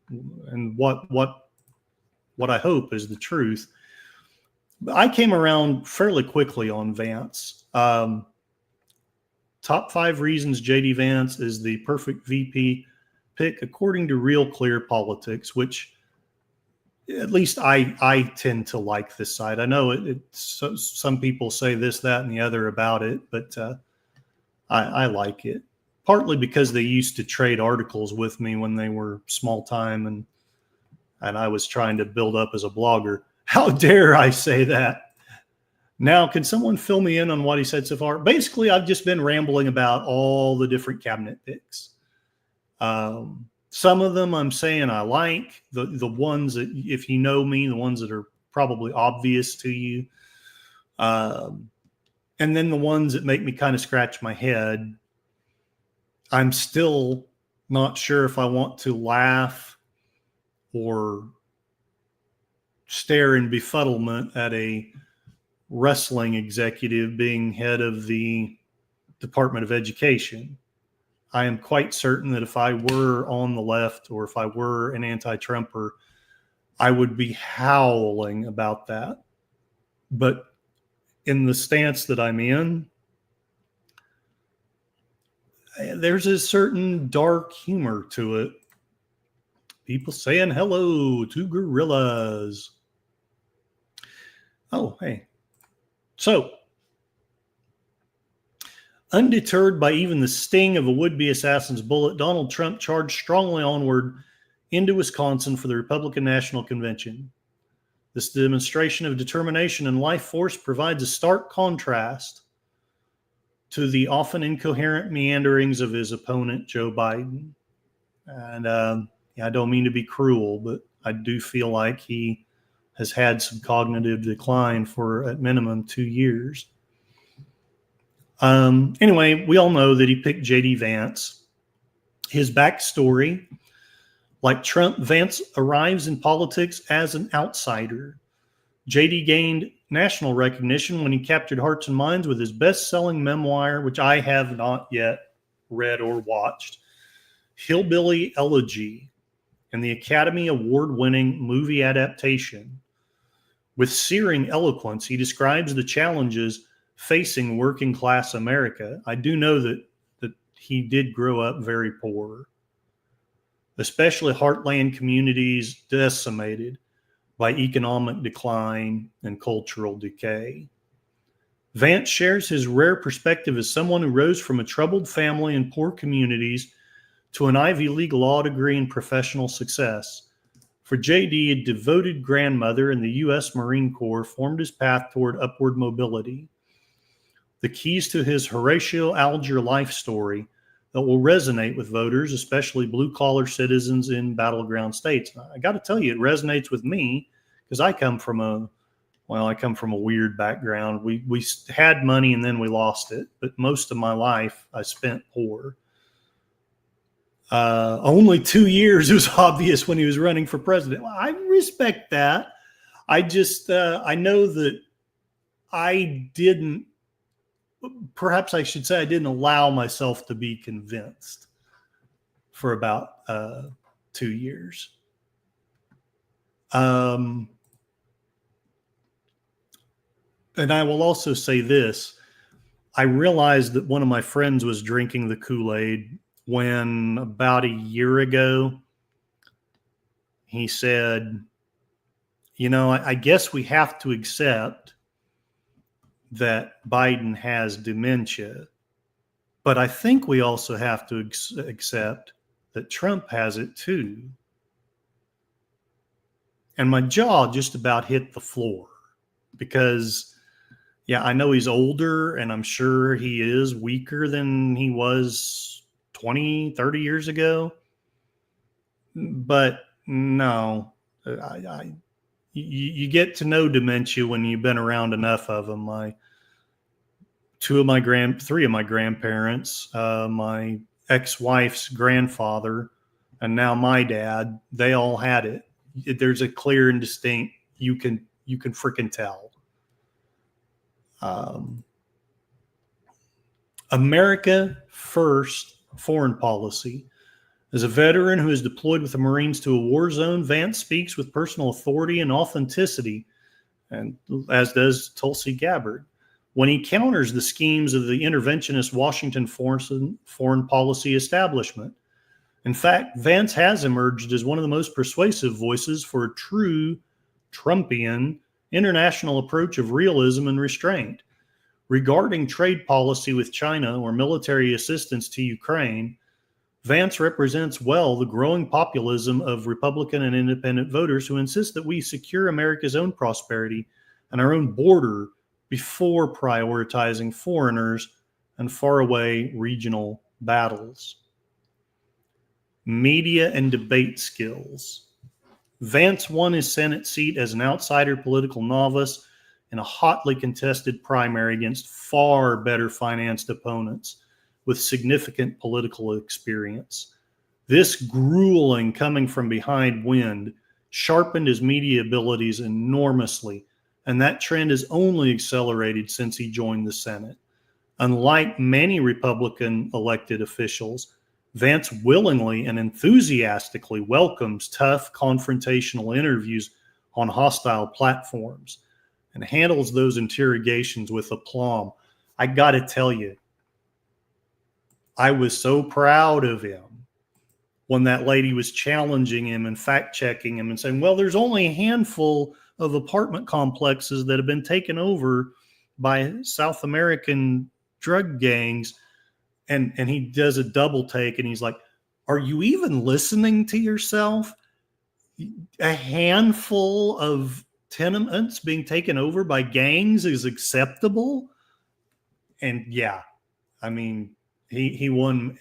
And what I hope is the truth. I came around fairly quickly on Vance. Top 5 reasons J.D. Vance is the perfect VP pick according to Real Clear Politics, which at least I tend to like this site. I know some people say this, that, and the other about it, but I like it. Partly because they used to trade articles with me when they were small time, and I was trying to build up as a blogger. How dare I say that? Now, can someone fill me in on what he said so far? Basically, I've just been rambling about all the different cabinet picks. Some of them I'm saying I like, the ones that, if you know me, the ones that are probably obvious to you. And then the ones that make me kind of scratch my head. I'm still not sure if I want to laugh or stare in befuddlement at a wrestling executive being head of the Department of Education. I am quite certain that if I were on the left or if I were an anti-Trumper, I would be howling about that. But in the stance that I'm in, there's a certain dark humor to it. People saying hello to gorillas. Oh, hey. So, undeterred by even the sting of a would-be assassin's bullet, Donald Trump charged strongly onward into Wisconsin for the Republican National Convention. This demonstration of determination and life force provides a stark contrast to the often incoherent meanderings of his opponent, Joe Biden. And I don't mean to be cruel, but I do feel like he has had some cognitive decline for at minimum 2 years. Anyway, we all know that he picked J.D. Vance. His backstory, like Trump, Vance arrives in politics as an outsider. J.D. gained national recognition when he captured hearts and minds with his best-selling memoir, which I have not yet read or watched, Hillbilly Elegy, and the Academy Award-winning movie adaptation. With searing eloquence, he describes the challenges facing working-class America. I do know that he did grow up very poor, especially heartland communities decimated by economic decline and cultural decay. Vance shares his rare perspective as someone who rose from a troubled family and poor communities to an Ivy League law degree and professional success. For J.D., a devoted grandmother in the U.S. Marine Corps formed his path toward upward mobility. The keys to his Horatio Alger life story that will resonate with voters, especially blue-collar citizens in battleground states. I got to tell you, it resonates with me because I come from a weird background. We had money and then we lost it, but most of my life I spent poor. Only 2 years, it was obvious when he was running for president. Well, I respect that. I just, I know that I didn't, perhaps I should say I didn't allow myself to be convinced for about 2 years. And I will also say this. I realized that one of my friends was drinking the Kool-Aid when about a year ago, he said, I guess we have to accept that Biden has dementia, but I think we also have to accept that Trump has it too. And my jaw just about hit the floor because, I know he's older and I'm sure he is weaker than he was 20, 30 years ago. But no, you get to know dementia when you've been around enough of them. Three of my grandparents, my ex-wife's grandfather, and now my dad, they all had it. There's a clear and distinct, you can freaking tell. America first foreign policy. As a veteran who is deployed with the Marines to a war zone, Vance speaks with personal authority and authenticity, and as does Tulsi Gabbard. When he counters the schemes of the interventionist Washington foreign policy establishment, In fact, Vance has emerged as one of the most persuasive voices for a true Trumpian international approach of realism and restraint. Regarding trade policy with China or military assistance to Ukraine, Vance represents well the growing populism of Republican and independent voters who insist that we secure America's own prosperity and our own border before prioritizing foreigners and faraway regional battles. Media and debate skills. Vance won his Senate seat as an outsider political novice in a hotly contested primary against far better financed opponents with significant political experience. This grueling coming from behind wind sharpened his media abilities enormously, and that trend has only accelerated since he joined the Senate. Unlike many Republican elected officials, Vance willingly and enthusiastically welcomes tough confrontational interviews on hostile platforms and handles those interrogations with aplomb. I got to tell you, I was so proud of him when that lady was challenging him and fact-checking him and saying, well, there's only a handful of apartment complexes that have been taken over by South American drug gangs. And he does a double take and he's like, are you even listening to yourself? A handful of tenements being taken over by gangs is acceptable? And yeah, I mean, he won.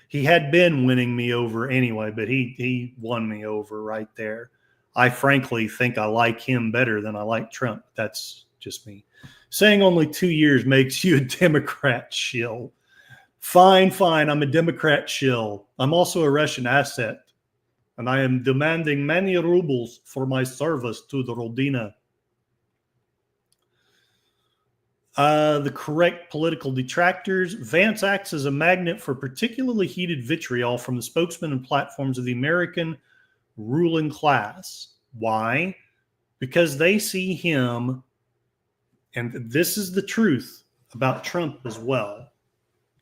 He had been winning me over anyway, but he won me over right there. I frankly think I like him better than I like Trump. That's just me. Saying only 2 years makes you a Democrat shill. Fine. I'm a Democrat shill. I'm also a Russian asset, and I am demanding many rubles for my service to the Rodina. The correct political detractors. Vance acts as a magnet for particularly heated vitriol from the spokesmen and platforms of the American ruling class. Why? Because they see him, and this is the truth about Trump as well,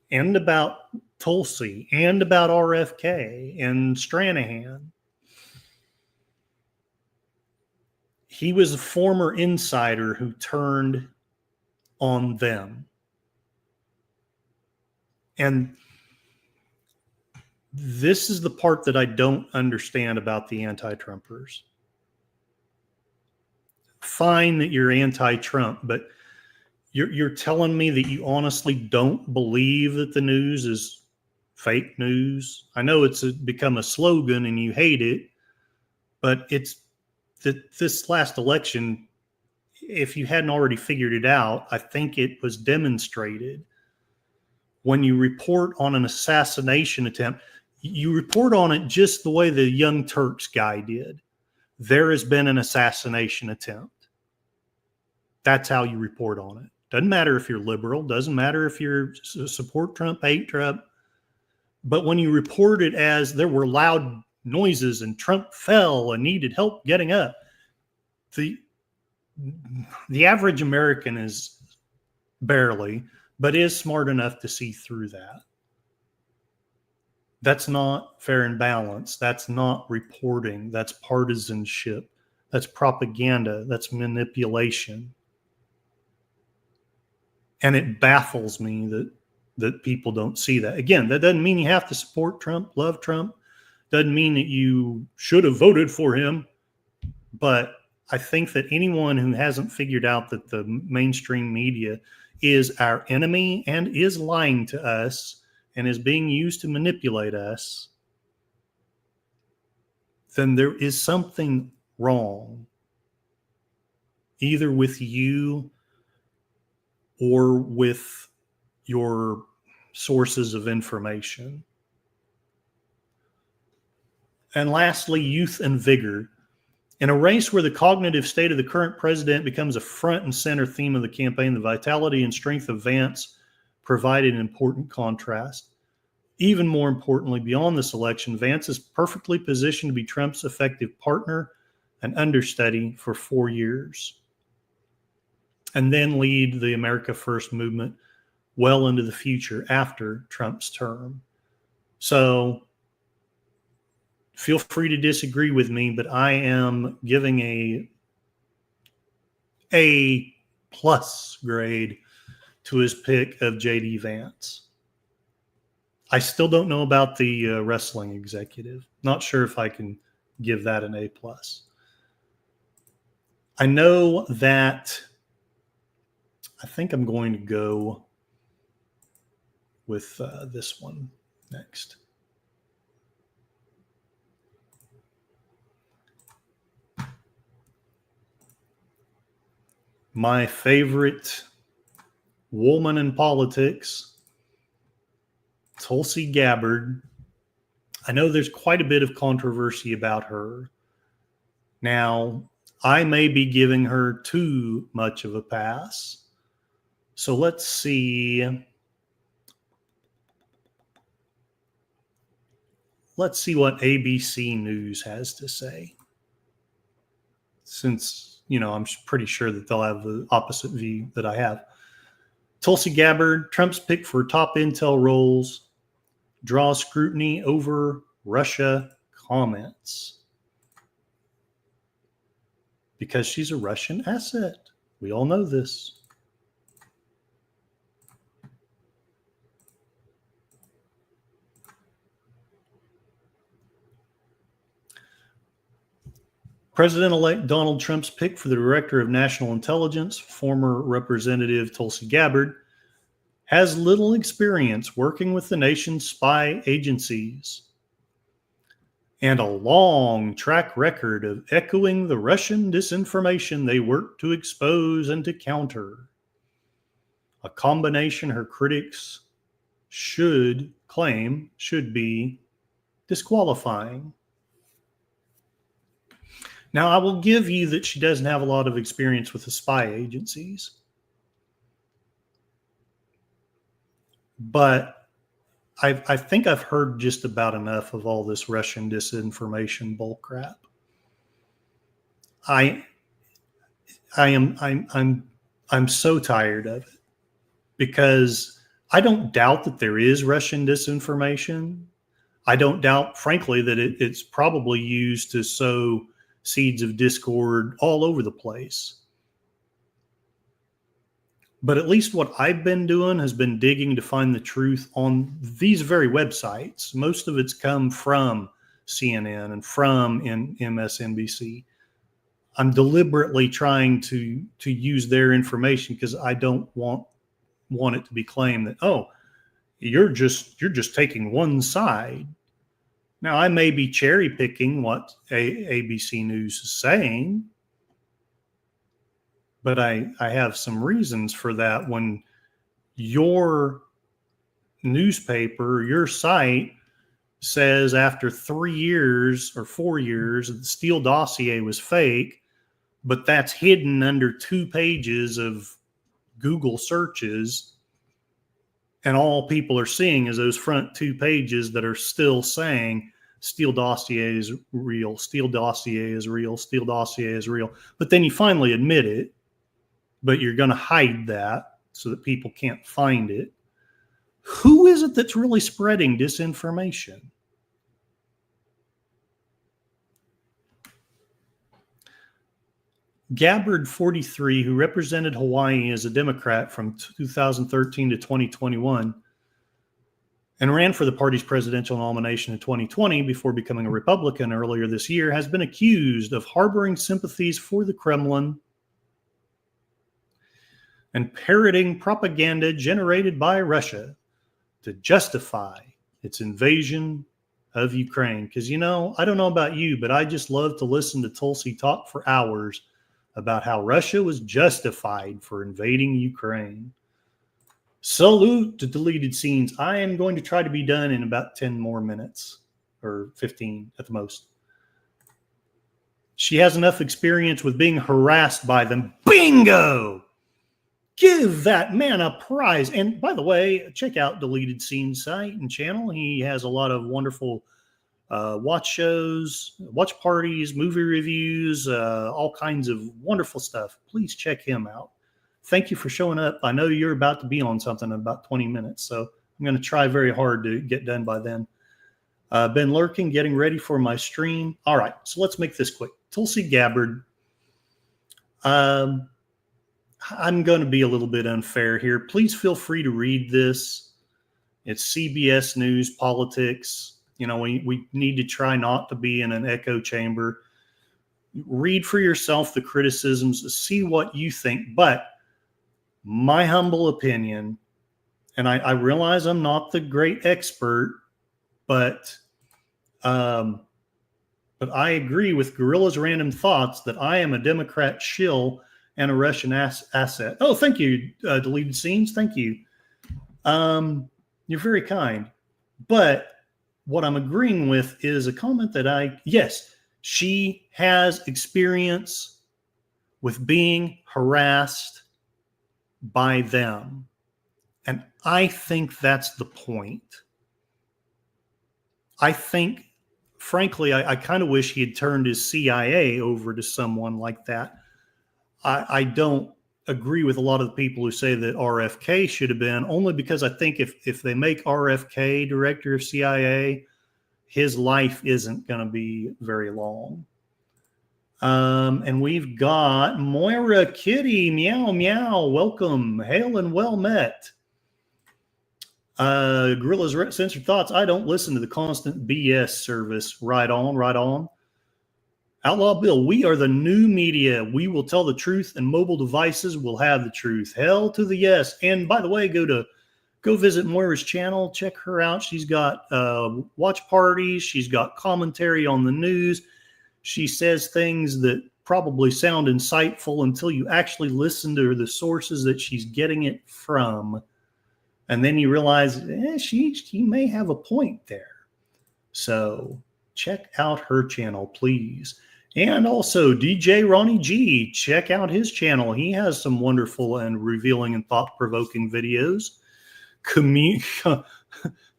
and about Tulsi, and about RFK and Stranahan. He was a former insider who turned on them. And this is the part that I don't understand about the anti-Trumpers. Fine that you're anti-Trump, but you're telling me that you honestly don't believe that the news is fake news. I know it's become a slogan and you hate it, but it's that this last election, if you hadn't already figured it out, I think it was demonstrated. When you report on an assassination attempt, you report on it just the way the Young Turks guy did. There has been an assassination attempt. That's how you report on it. Doesn't matter if you're liberal, doesn't matter if you support Trump, hate Trump. But when you report it as there were loud noises and Trump fell and needed help getting up, the average American is barely, but is smart enough to see through that. That's not fair and balanced. That's not reporting. That's partisanship. That's propaganda. That's manipulation. And it baffles me that people don't see that. Again, that doesn't mean you have to support Trump, love Trump. Doesn't mean that you should have voted for him. But I think that anyone who hasn't figured out that the mainstream media is our enemy and is lying to us and is being used to manipulate us, then there is something wrong, either with you or with your sources of information. And lastly, youth and vigor. In a race where the cognitive state of the current president becomes a front and center theme of the campaign, the vitality and strength of Vance provided an important contrast. Even more importantly, beyond this election, Vance is perfectly positioned to be Trump's effective partner and understudy for 4 years, and then lead the America First movement well into the future after Trump's term. So Feel free to disagree with me, but I am giving a plus grade to his pick of JD Vance. I still don't know about the wrestling executive. Not sure if I can give that an A plus. I know that I think I'm going to go with this one next. My favorite woman in politics, Tulsi Gabbard. I know there's quite a bit of controversy about her. Now, I may be giving her too much of a pass. So let's see. Let's see what ABC News has to say. Since, I'm pretty sure that they'll have the opposite view that I have. Tulsi Gabbard, Trump's pick for top intel roles, draws scrutiny over Russia comments. Because she's a Russian asset. We all know this. President-elect Donald Trump's pick for the Director of National Intelligence, former Representative Tulsi Gabbard, has little experience working with the nation's spy agencies and a long track record of echoing the Russian disinformation they work to expose and to counter. A combination her critics should be disqualifying. Now, I will give you that she doesn't have a lot of experience with the spy agencies. But I think I've heard just about enough of all this Russian disinformation bullcrap. I'm so tired of it, because I don't doubt that there is Russian disinformation. I don't doubt, frankly, that it's probably used to sow seeds of discord all over the place. But at least what I've been doing has been digging to find the truth on these very websites. Most of it's come from CNN and from MSNBC. I'm deliberately trying to use their information because I don't want it to be claimed that, oh, you're just taking one side. Now, I may be cherry picking what ABC News is saying, but I have some reasons for that. When your newspaper, your site says after 3 years or 4 years, the Steele dossier was fake, but that's hidden under 2 pages of Google searches, and all people are seeing is those front 2 pages that are still saying Steele dossier is real, Steele dossier is real, Steele dossier is real. But then you finally admit it, but you're going to hide that so that people can't find it. Who is it that's really spreading disinformation? Gabbard, 43, who represented Hawaii as a Democrat from 2013 to 2021 and ran for the party's presidential nomination in 2020 before becoming a Republican earlier this year, has been accused of harboring sympathies for the Kremlin and parroting propaganda generated by Russia to justify its invasion of Ukraine. Because, I don't know about you, but I just love to listen to Tulsi talk for hours about how Russia was justified for invading Ukraine. Salute to Deleted Scenes. I am going to try to be done in about 10 more minutes, or 15 at the most. She has enough experience with being harassed by them. Bingo! Give that man a prize. And by the way, check out Deleted Scenes site and channel. He has a lot of wonderful watch shows, watch parties, movie reviews, all kinds of wonderful stuff. Please check him out. Thank you for showing up. I know you're about to be on something in about 20 minutes, so I'm going to try very hard to get done by then. Been lurking, getting ready for my stream. All right, so let's make this quick. Tulsi Gabbard. I'm going to be a little bit unfair here. Please feel free to read this. It's CBS News Politics. You know, we need to try not to be in an echo chamber. Read for yourself the criticisms, see what you think. But my humble opinion, and I realize I'm not the great expert, but I agree with Gorilla's Random Thoughts that I am a Democrat shill and a Russian asset. Oh, thank you, Deleted Scenes. Thank you. You're very kind. But what I'm agreeing with is a comment that yes, she has experience with being harassed by them. And I think that's the point. I think, frankly, I kind of wish he had turned his CIA over to someone like that. I don't agree with a lot of the people who say that RFK should have been, only because I think if they make RFK director of CIA, his life isn't going to be very long. And we've got Moira Kitty, meow, meow, welcome, hail and well met. Gorilla's Censored Thoughts, I don't listen to the constant BS service. Right on, right on. Outlaw Bill, we are the new media. We will tell the truth, and mobile devices will have the truth. Hell to the yes. And by the way, go visit Moira's channel. Check her out. She's got watch parties. She's got commentary on the news. She says things that probably sound insightful until you actually listen to the sources that she's getting it from. And then you realize she may have a point there. So check out her channel, please. And also DJ Ronnie G, check out his channel. He has some wonderful and revealing and thought-provoking videos.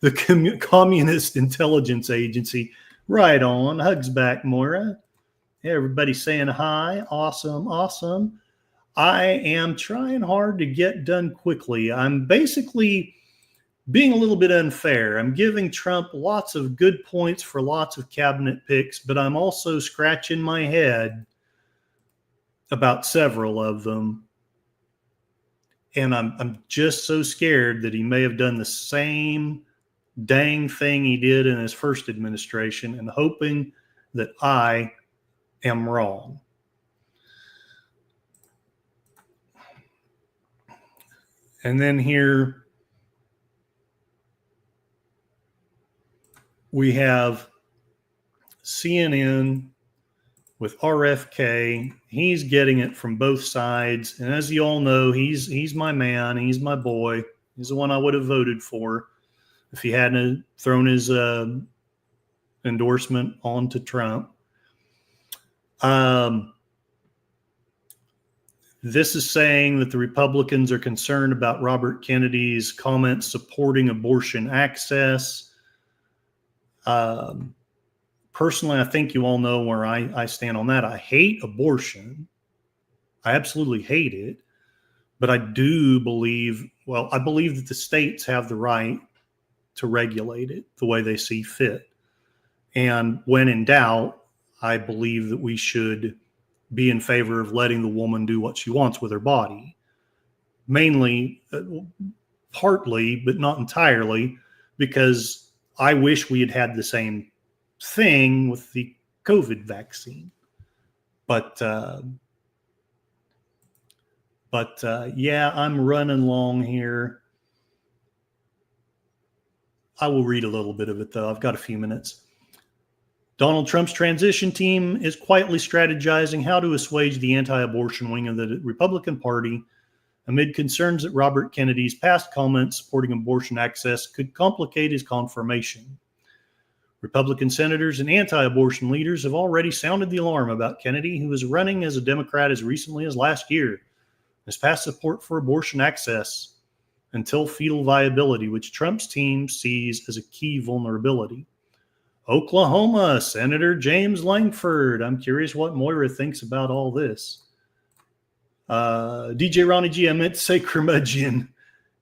The Communist Intelligence Agency. Right on. Hugs back, Moira. Hey, everybody saying hi. Awesome, awesome. I am trying hard to get done quickly. I'm basically being a little bit unfair. I'm giving Trump lots of good points for lots of cabinet picks, but I'm also scratching my head about several of them. And I'm just so scared that he may have done the same dang thing he did in his first administration, and hoping that I am wrong. And then here we have CNN with RFK. He's getting it from both sides. And as you all know, he's my man. He's my boy. He's the one I would have voted for if he hadn't thrown his endorsement onto Trump. This is saying that the Republicans are concerned about Robert Kennedy's comments supporting abortion access. Personally, I think you all know where I stand on that. I hate abortion. I absolutely hate it. But I do believe, I believe that the states have the right to regulate it the way they see fit. And when in doubt, I believe that we should be in favor of letting the woman do what she wants with her body. Mainly, partly, but not entirely, because I wish we had had the same thing with the COVID vaccine. But yeah, I'm running long here. I will read a little bit of it, though. I've got a few minutes. Donald Trump's transition team is quietly strategizing how to assuage the anti-abortion wing of the Republican Party amid concerns that Robert Kennedy's past comments supporting abortion access could complicate his confirmation. Republican senators and anti-abortion leaders have already sounded the alarm about Kennedy, who was running as a Democrat as recently as last year. His past support for abortion access until fetal viability, which Trump's team sees as a key vulnerability. Oklahoma, Senator James Langford. I'm curious what Moira thinks about all this. DJ Ronnie G, I meant to say curmudgeon.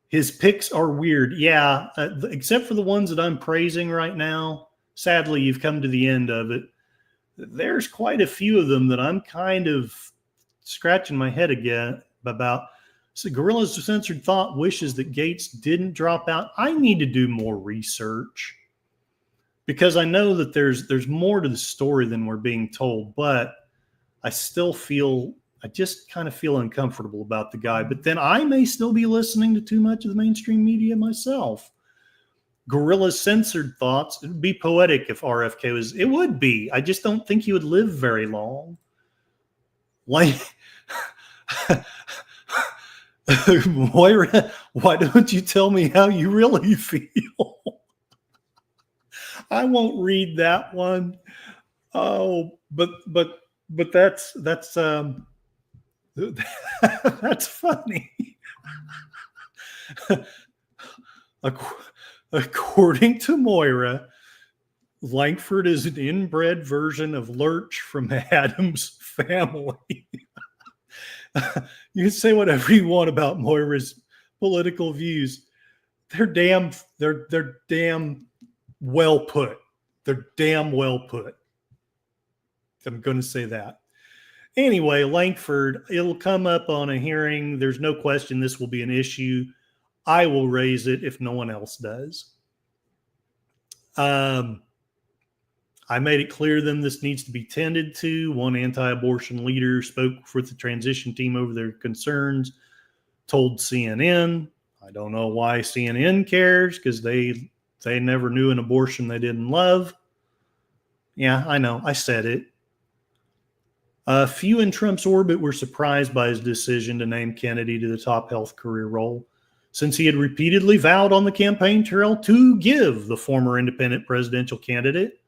His picks are weird. Yeah, except for the ones that I'm praising right now. sadly, you've come to the end of it. There's quite a few of them that I'm kind of scratching my head again about. So Guerrilla's Censored Thought wishes that Gates didn't drop out. I need to do more research because I know that there's more to the story than we're being told, but I just kind of feel uncomfortable about the guy. But then I may still be listening to too much of the mainstream media myself. Guerrilla's Censored Thoughts, it would be poetic if RFK was, it would be. I just don't think he would live very long. Like, Moira, why don't you tell me how you really feel? I won't read that one. Oh, but that's that's funny. According to Moira, Langford is an inbred version of Lurch from Addams Family. You can say whatever you want about Moira's political views. They're damn well put. They're damn well put. I'm going to say that. Anyway, Langford, it'll come up on a hearing. There's no question this will be an issue. I will raise it if no one else does. I made it clear to them this needs to be tended to. One anti-abortion leader spoke with the transition team over their concerns, told CNN. I don't know why CNN cares, because they never knew an abortion they didn't love. Yeah, I know. I said it. A few in Trump's orbit were surprised by his decision to name Kennedy to the top health career role, since he had repeatedly vowed on the campaign trail to give the former independent presidential candidate,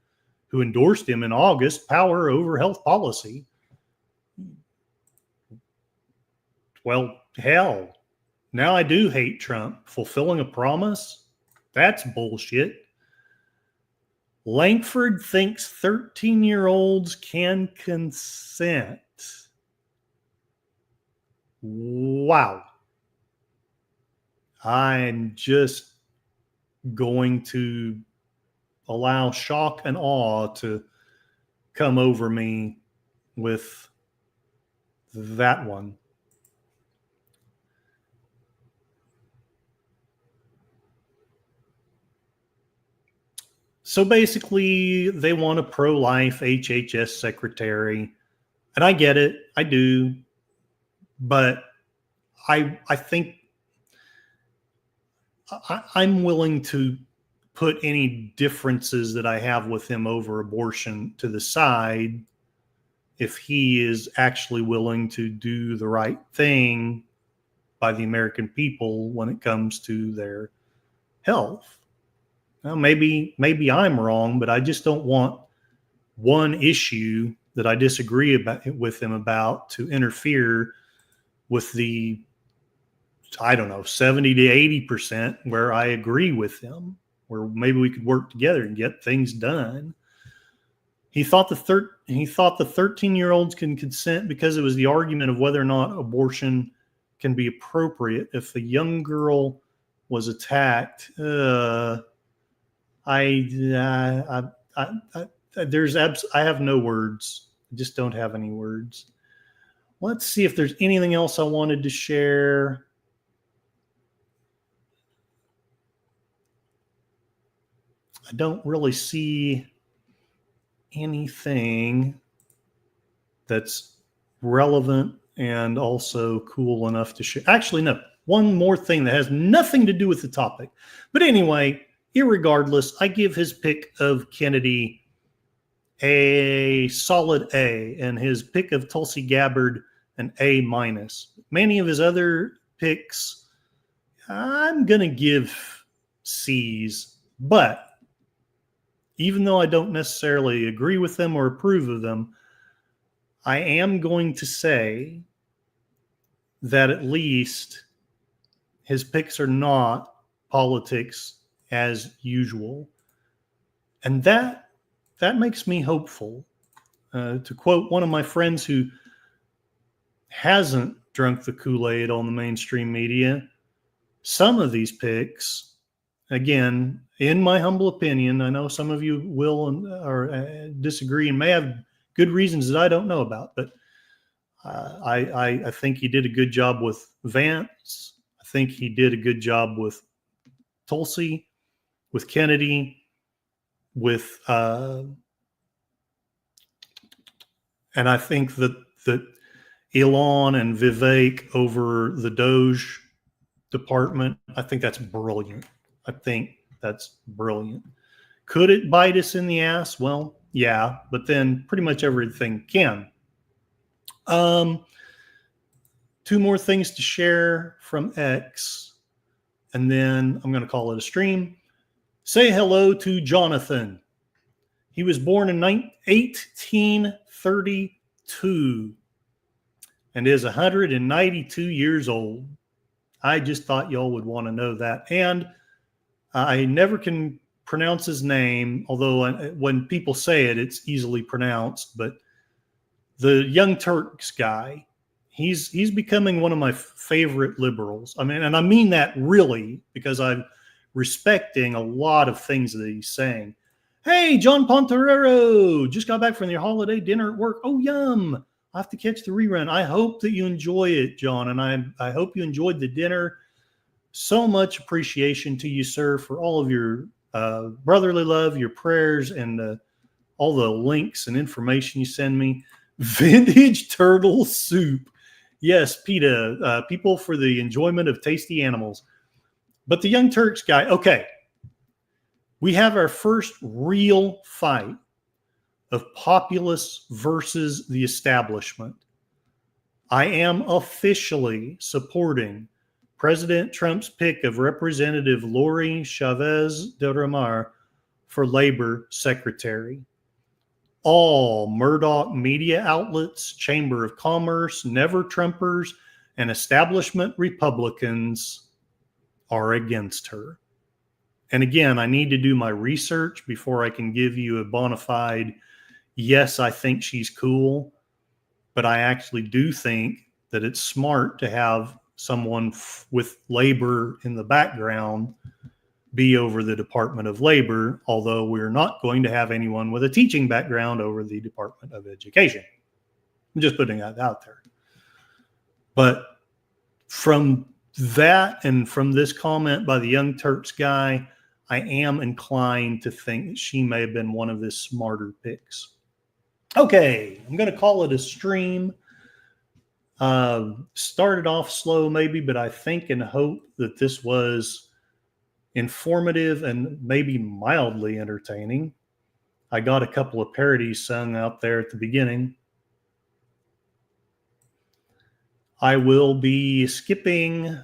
who endorsed him in August, power over health policy. Well, hell, now I do hate Trump. Fulfilling a promise? That's bullshit. Langford thinks 13-year-olds can consent. Wow. I'm just going to allow shock and awe to come over me with that one. So basically, they want a pro-life HHS secretary, and I get it, I do, but I think I'm willing to put any differences that I have with him over abortion to the side if he is actually willing to do the right thing by the American people when it comes to their health. Now, maybe I'm wrong, but I just don't want one issue that I disagree with him about to interfere with the, I don't know, 70 to 80% where I agree with him, where maybe we could work together and get things done. He thought the 13-year-olds can consent because it was the argument of whether or not abortion can be appropriate if a young girl was attacked. I have no words. I just don't have any words. Let's see if there's anything else I wanted to share. I don't really see anything that's relevant and also cool enough to share. Actually, no. One more thing that has nothing to do with the topic. But anyway, irregardless, I give his pick of Kennedy a solid A, and his pick of Tulsi Gabbard an A-. Many of his other picks, I'm going to give C's, but even though I don't necessarily agree with them or approve of them, I am going to say that at least his picks are not politics as usual. And that makes me hopeful. To quote one of my friends who hasn't drunk the Kool-Aid on the mainstream media, some of these picks again, in my humble opinion, I know some of you will or disagree and may have good reasons that I don't know about, but I think he did a good job with Vance. I think he did a good job with Tulsi, with Kennedy, with and I think that Elon and Vivek over the Doge department, I think that's brilliant. I think that's brilliant. Could it bite us in the ass? Well, yeah, but then pretty much everything can. Two more things to share from X, and then I'm going to call it a stream. Say hello to Jonathan. He was born in 1832 and is 192 years old. I just thought y'all would want to know that. And I never can pronounce his name, although when people say it, it's easily pronounced. But the Young Turks guy, he's becoming one of my favorite liberals. I mean, and I mean that really, because I'm respecting a lot of things that he's saying. Hey, John Ponterero, just got back from your holiday dinner at work. Oh, yum. I have to catch the rerun. I hope that you enjoy it, John, and I hope you enjoyed the dinner. So much appreciation to you, sir, for all of your brotherly love, your prayers, and all the links and information you send me. Vintage turtle soup. Yes, PETA, people for the enjoyment of tasty animals. But the Young Turks guy, okay. We have our first real fight of populace versus the establishment. I am officially supporting President Trump's pick of Representative Lori Chavez de Ramar for Labor Secretary. All Murdoch media outlets, Chamber of Commerce, Never Trumpers, and establishment Republicans are against her. And again, I need to do my research before I can give you a bona fide, yes, I think she's cool. But I actually do think that it's smart to have someone with labor in the background be over the Department of Labor, although we're not going to have anyone with a teaching background over the Department of Education. I'm just putting that out there. But from that and from this comment by the Young Turks guy, I am inclined to think that she may have been one of his smarter picks. Okay, I'm going to call it a stream. Started off slow maybe, but I think and hope that this was informative and maybe mildly entertaining. I got a couple of parodies sung out there at the beginning. I will be streaming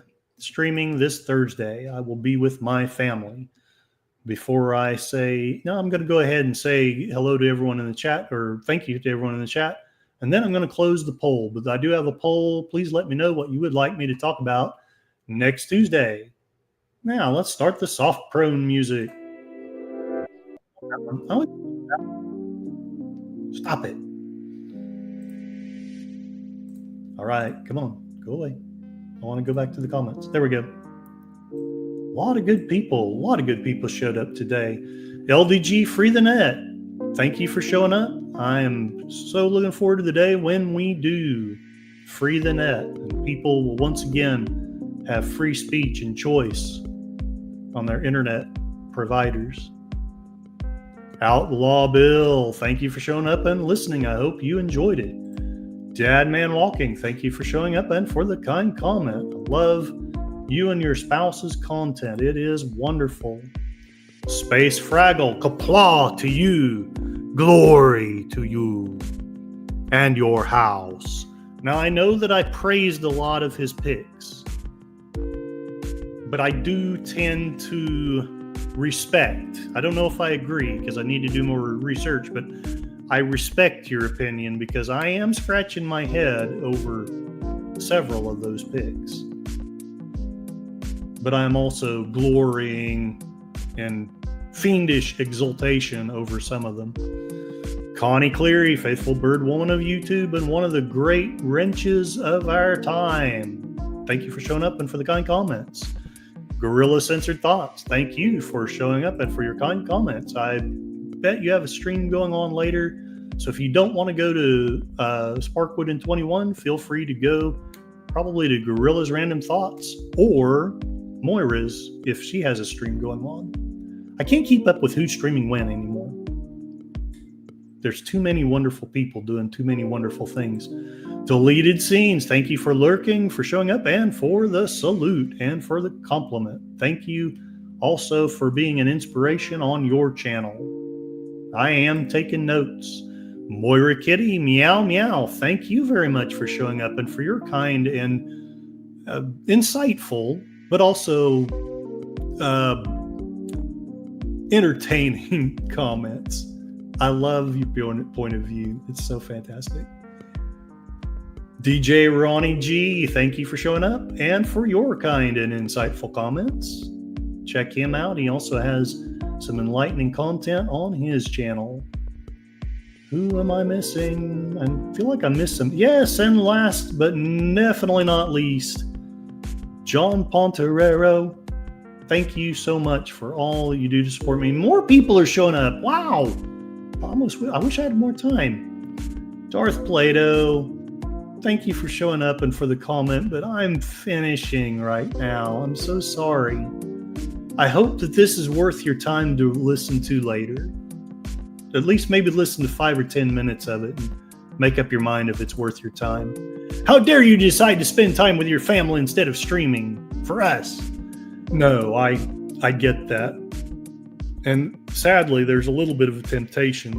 this Thursday. I will be with my family. Before I say, no, I'm going to go ahead and say hello to everyone in the chat, or thank you to everyone in the chat. And then I'm going to close the poll. But I do have a poll. Please let me know what you would like me to talk about next Tuesday. Now, let's start the soft prone music. Stop it. All right, come on, go away. I want to go back to the comments. There we go. A lot of good people showed up today. LDG Free the Net, thank you for showing up. I am so looking forward to the day when we do free the net and people will once again have free speech and choice on their internet providers. Outlaw Bill, thank you for showing up and listening. I hope you enjoyed it. Dadman Walking, thank you for showing up and for the kind comment. I love you and your spouse's content. It is wonderful. Space Fraggle, kapla to you. Glory to you and your house. Now, I know that I praised a lot of his picks, but I do tend to respect. I don't know if I agree because I need to do more research, but I respect your opinion because I am scratching my head over several of those picks. But I'm also glorying in fiendish exultation over some of them. Connie Cleary, faithful bird woman of YouTube and one of the great wrenches of our time. Thank you for showing up and for the kind comments. Gorilla Censored Thoughts, thank you for showing up and for your kind comments. I bet you have a stream going on later. So if you don't want to go to Sparkwood in 21, feel free to go probably to Gorilla's Random Thoughts or Moira's if she has a stream going on. I can't keep up with who's streaming when anymore. There's too many wonderful people doing too many wonderful things. Deleted Scenes, thank you for lurking, for showing up, and for the salute and for the compliment. Thank you also for being an inspiration on your channel. I am taking notes. Moira Kitty, meow meow, thank you very much for showing up and for your kind and insightful, but also entertaining comments. I love your point of view. It's so fantastic. DJ Ronnie G, thank you for showing up and for your kind and insightful comments. Check him out. He also has some enlightening content on his channel. Who am I missing? I feel like I missed some. Yes, and last but definitely not least, John Ponterero. Thank you so much for all you do to support me. More people are showing up. Wow. I wish I had more time. Darth Plato, thank you for showing up and for the comment, but I'm finishing right now. I'm so sorry. I hope that this is worth your time to listen to later. At least maybe listen to 5 or 10 minutes of it and make up your mind if it's worth your time. How dare you decide to spend time with your family instead of streaming for us? No, I get that. And sadly, there's a little bit of a temptation.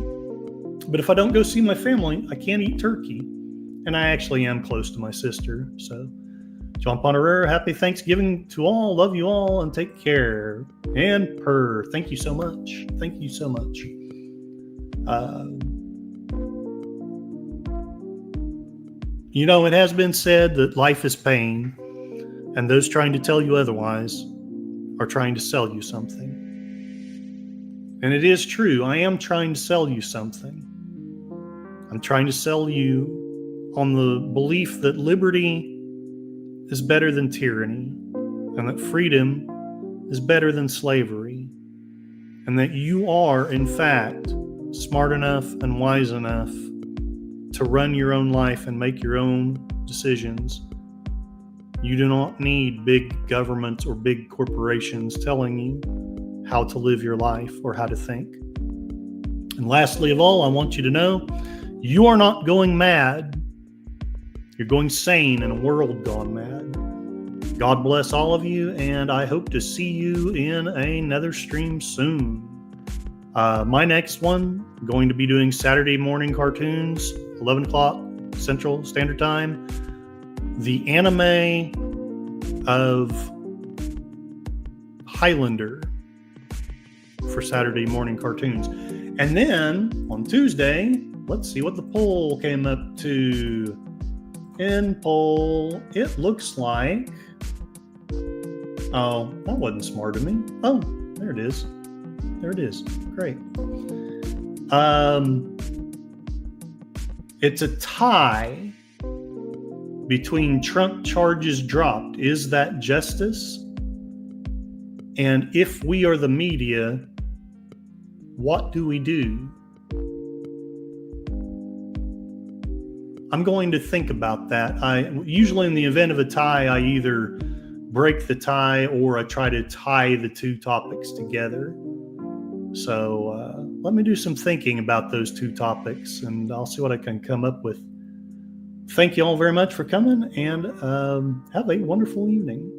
But if I don't go see my family, I can't eat turkey. And I actually am close to my sister. So, John Ponterero, happy Thanksgiving to all. Love you all and take care. And Purr, thank you so much. Thank you so much. It has been said that life is pain, and those trying to tell you otherwise are trying to sell you something. And it is true. I am trying to sell you something. I'm trying to sell you on the belief that liberty is better than tyranny, and that freedom is better than slavery, and that you are, in fact, smart enough and wise enough to run your own life and make your own decisions. You do not need big governments or big corporations telling you how to live your life or how to think. And lastly of all, I want you to know you are not going mad. You're going sane in a world gone mad. God bless all of you, and I hope to see you in another stream soon. My next one, going to be doing Saturday morning cartoons, 11 o'clock Central Standard Time. The anime of Highlander for Saturday morning cartoons. And then on Tuesday, let's see what the poll came up to. In poll, it looks like... Oh, that wasn't smart of me. Oh, there it is. There it is. Great. It's a tie between Trump charges dropped. Is that justice? And if we are the media, what do we do? I'm going to think about that. Usually in the event of a tie, I either break the tie or I try to tie the two topics together. So let me do some thinking about those two topics, and I'll see what I can come up with. Thank you all very much for coming, and have a wonderful evening.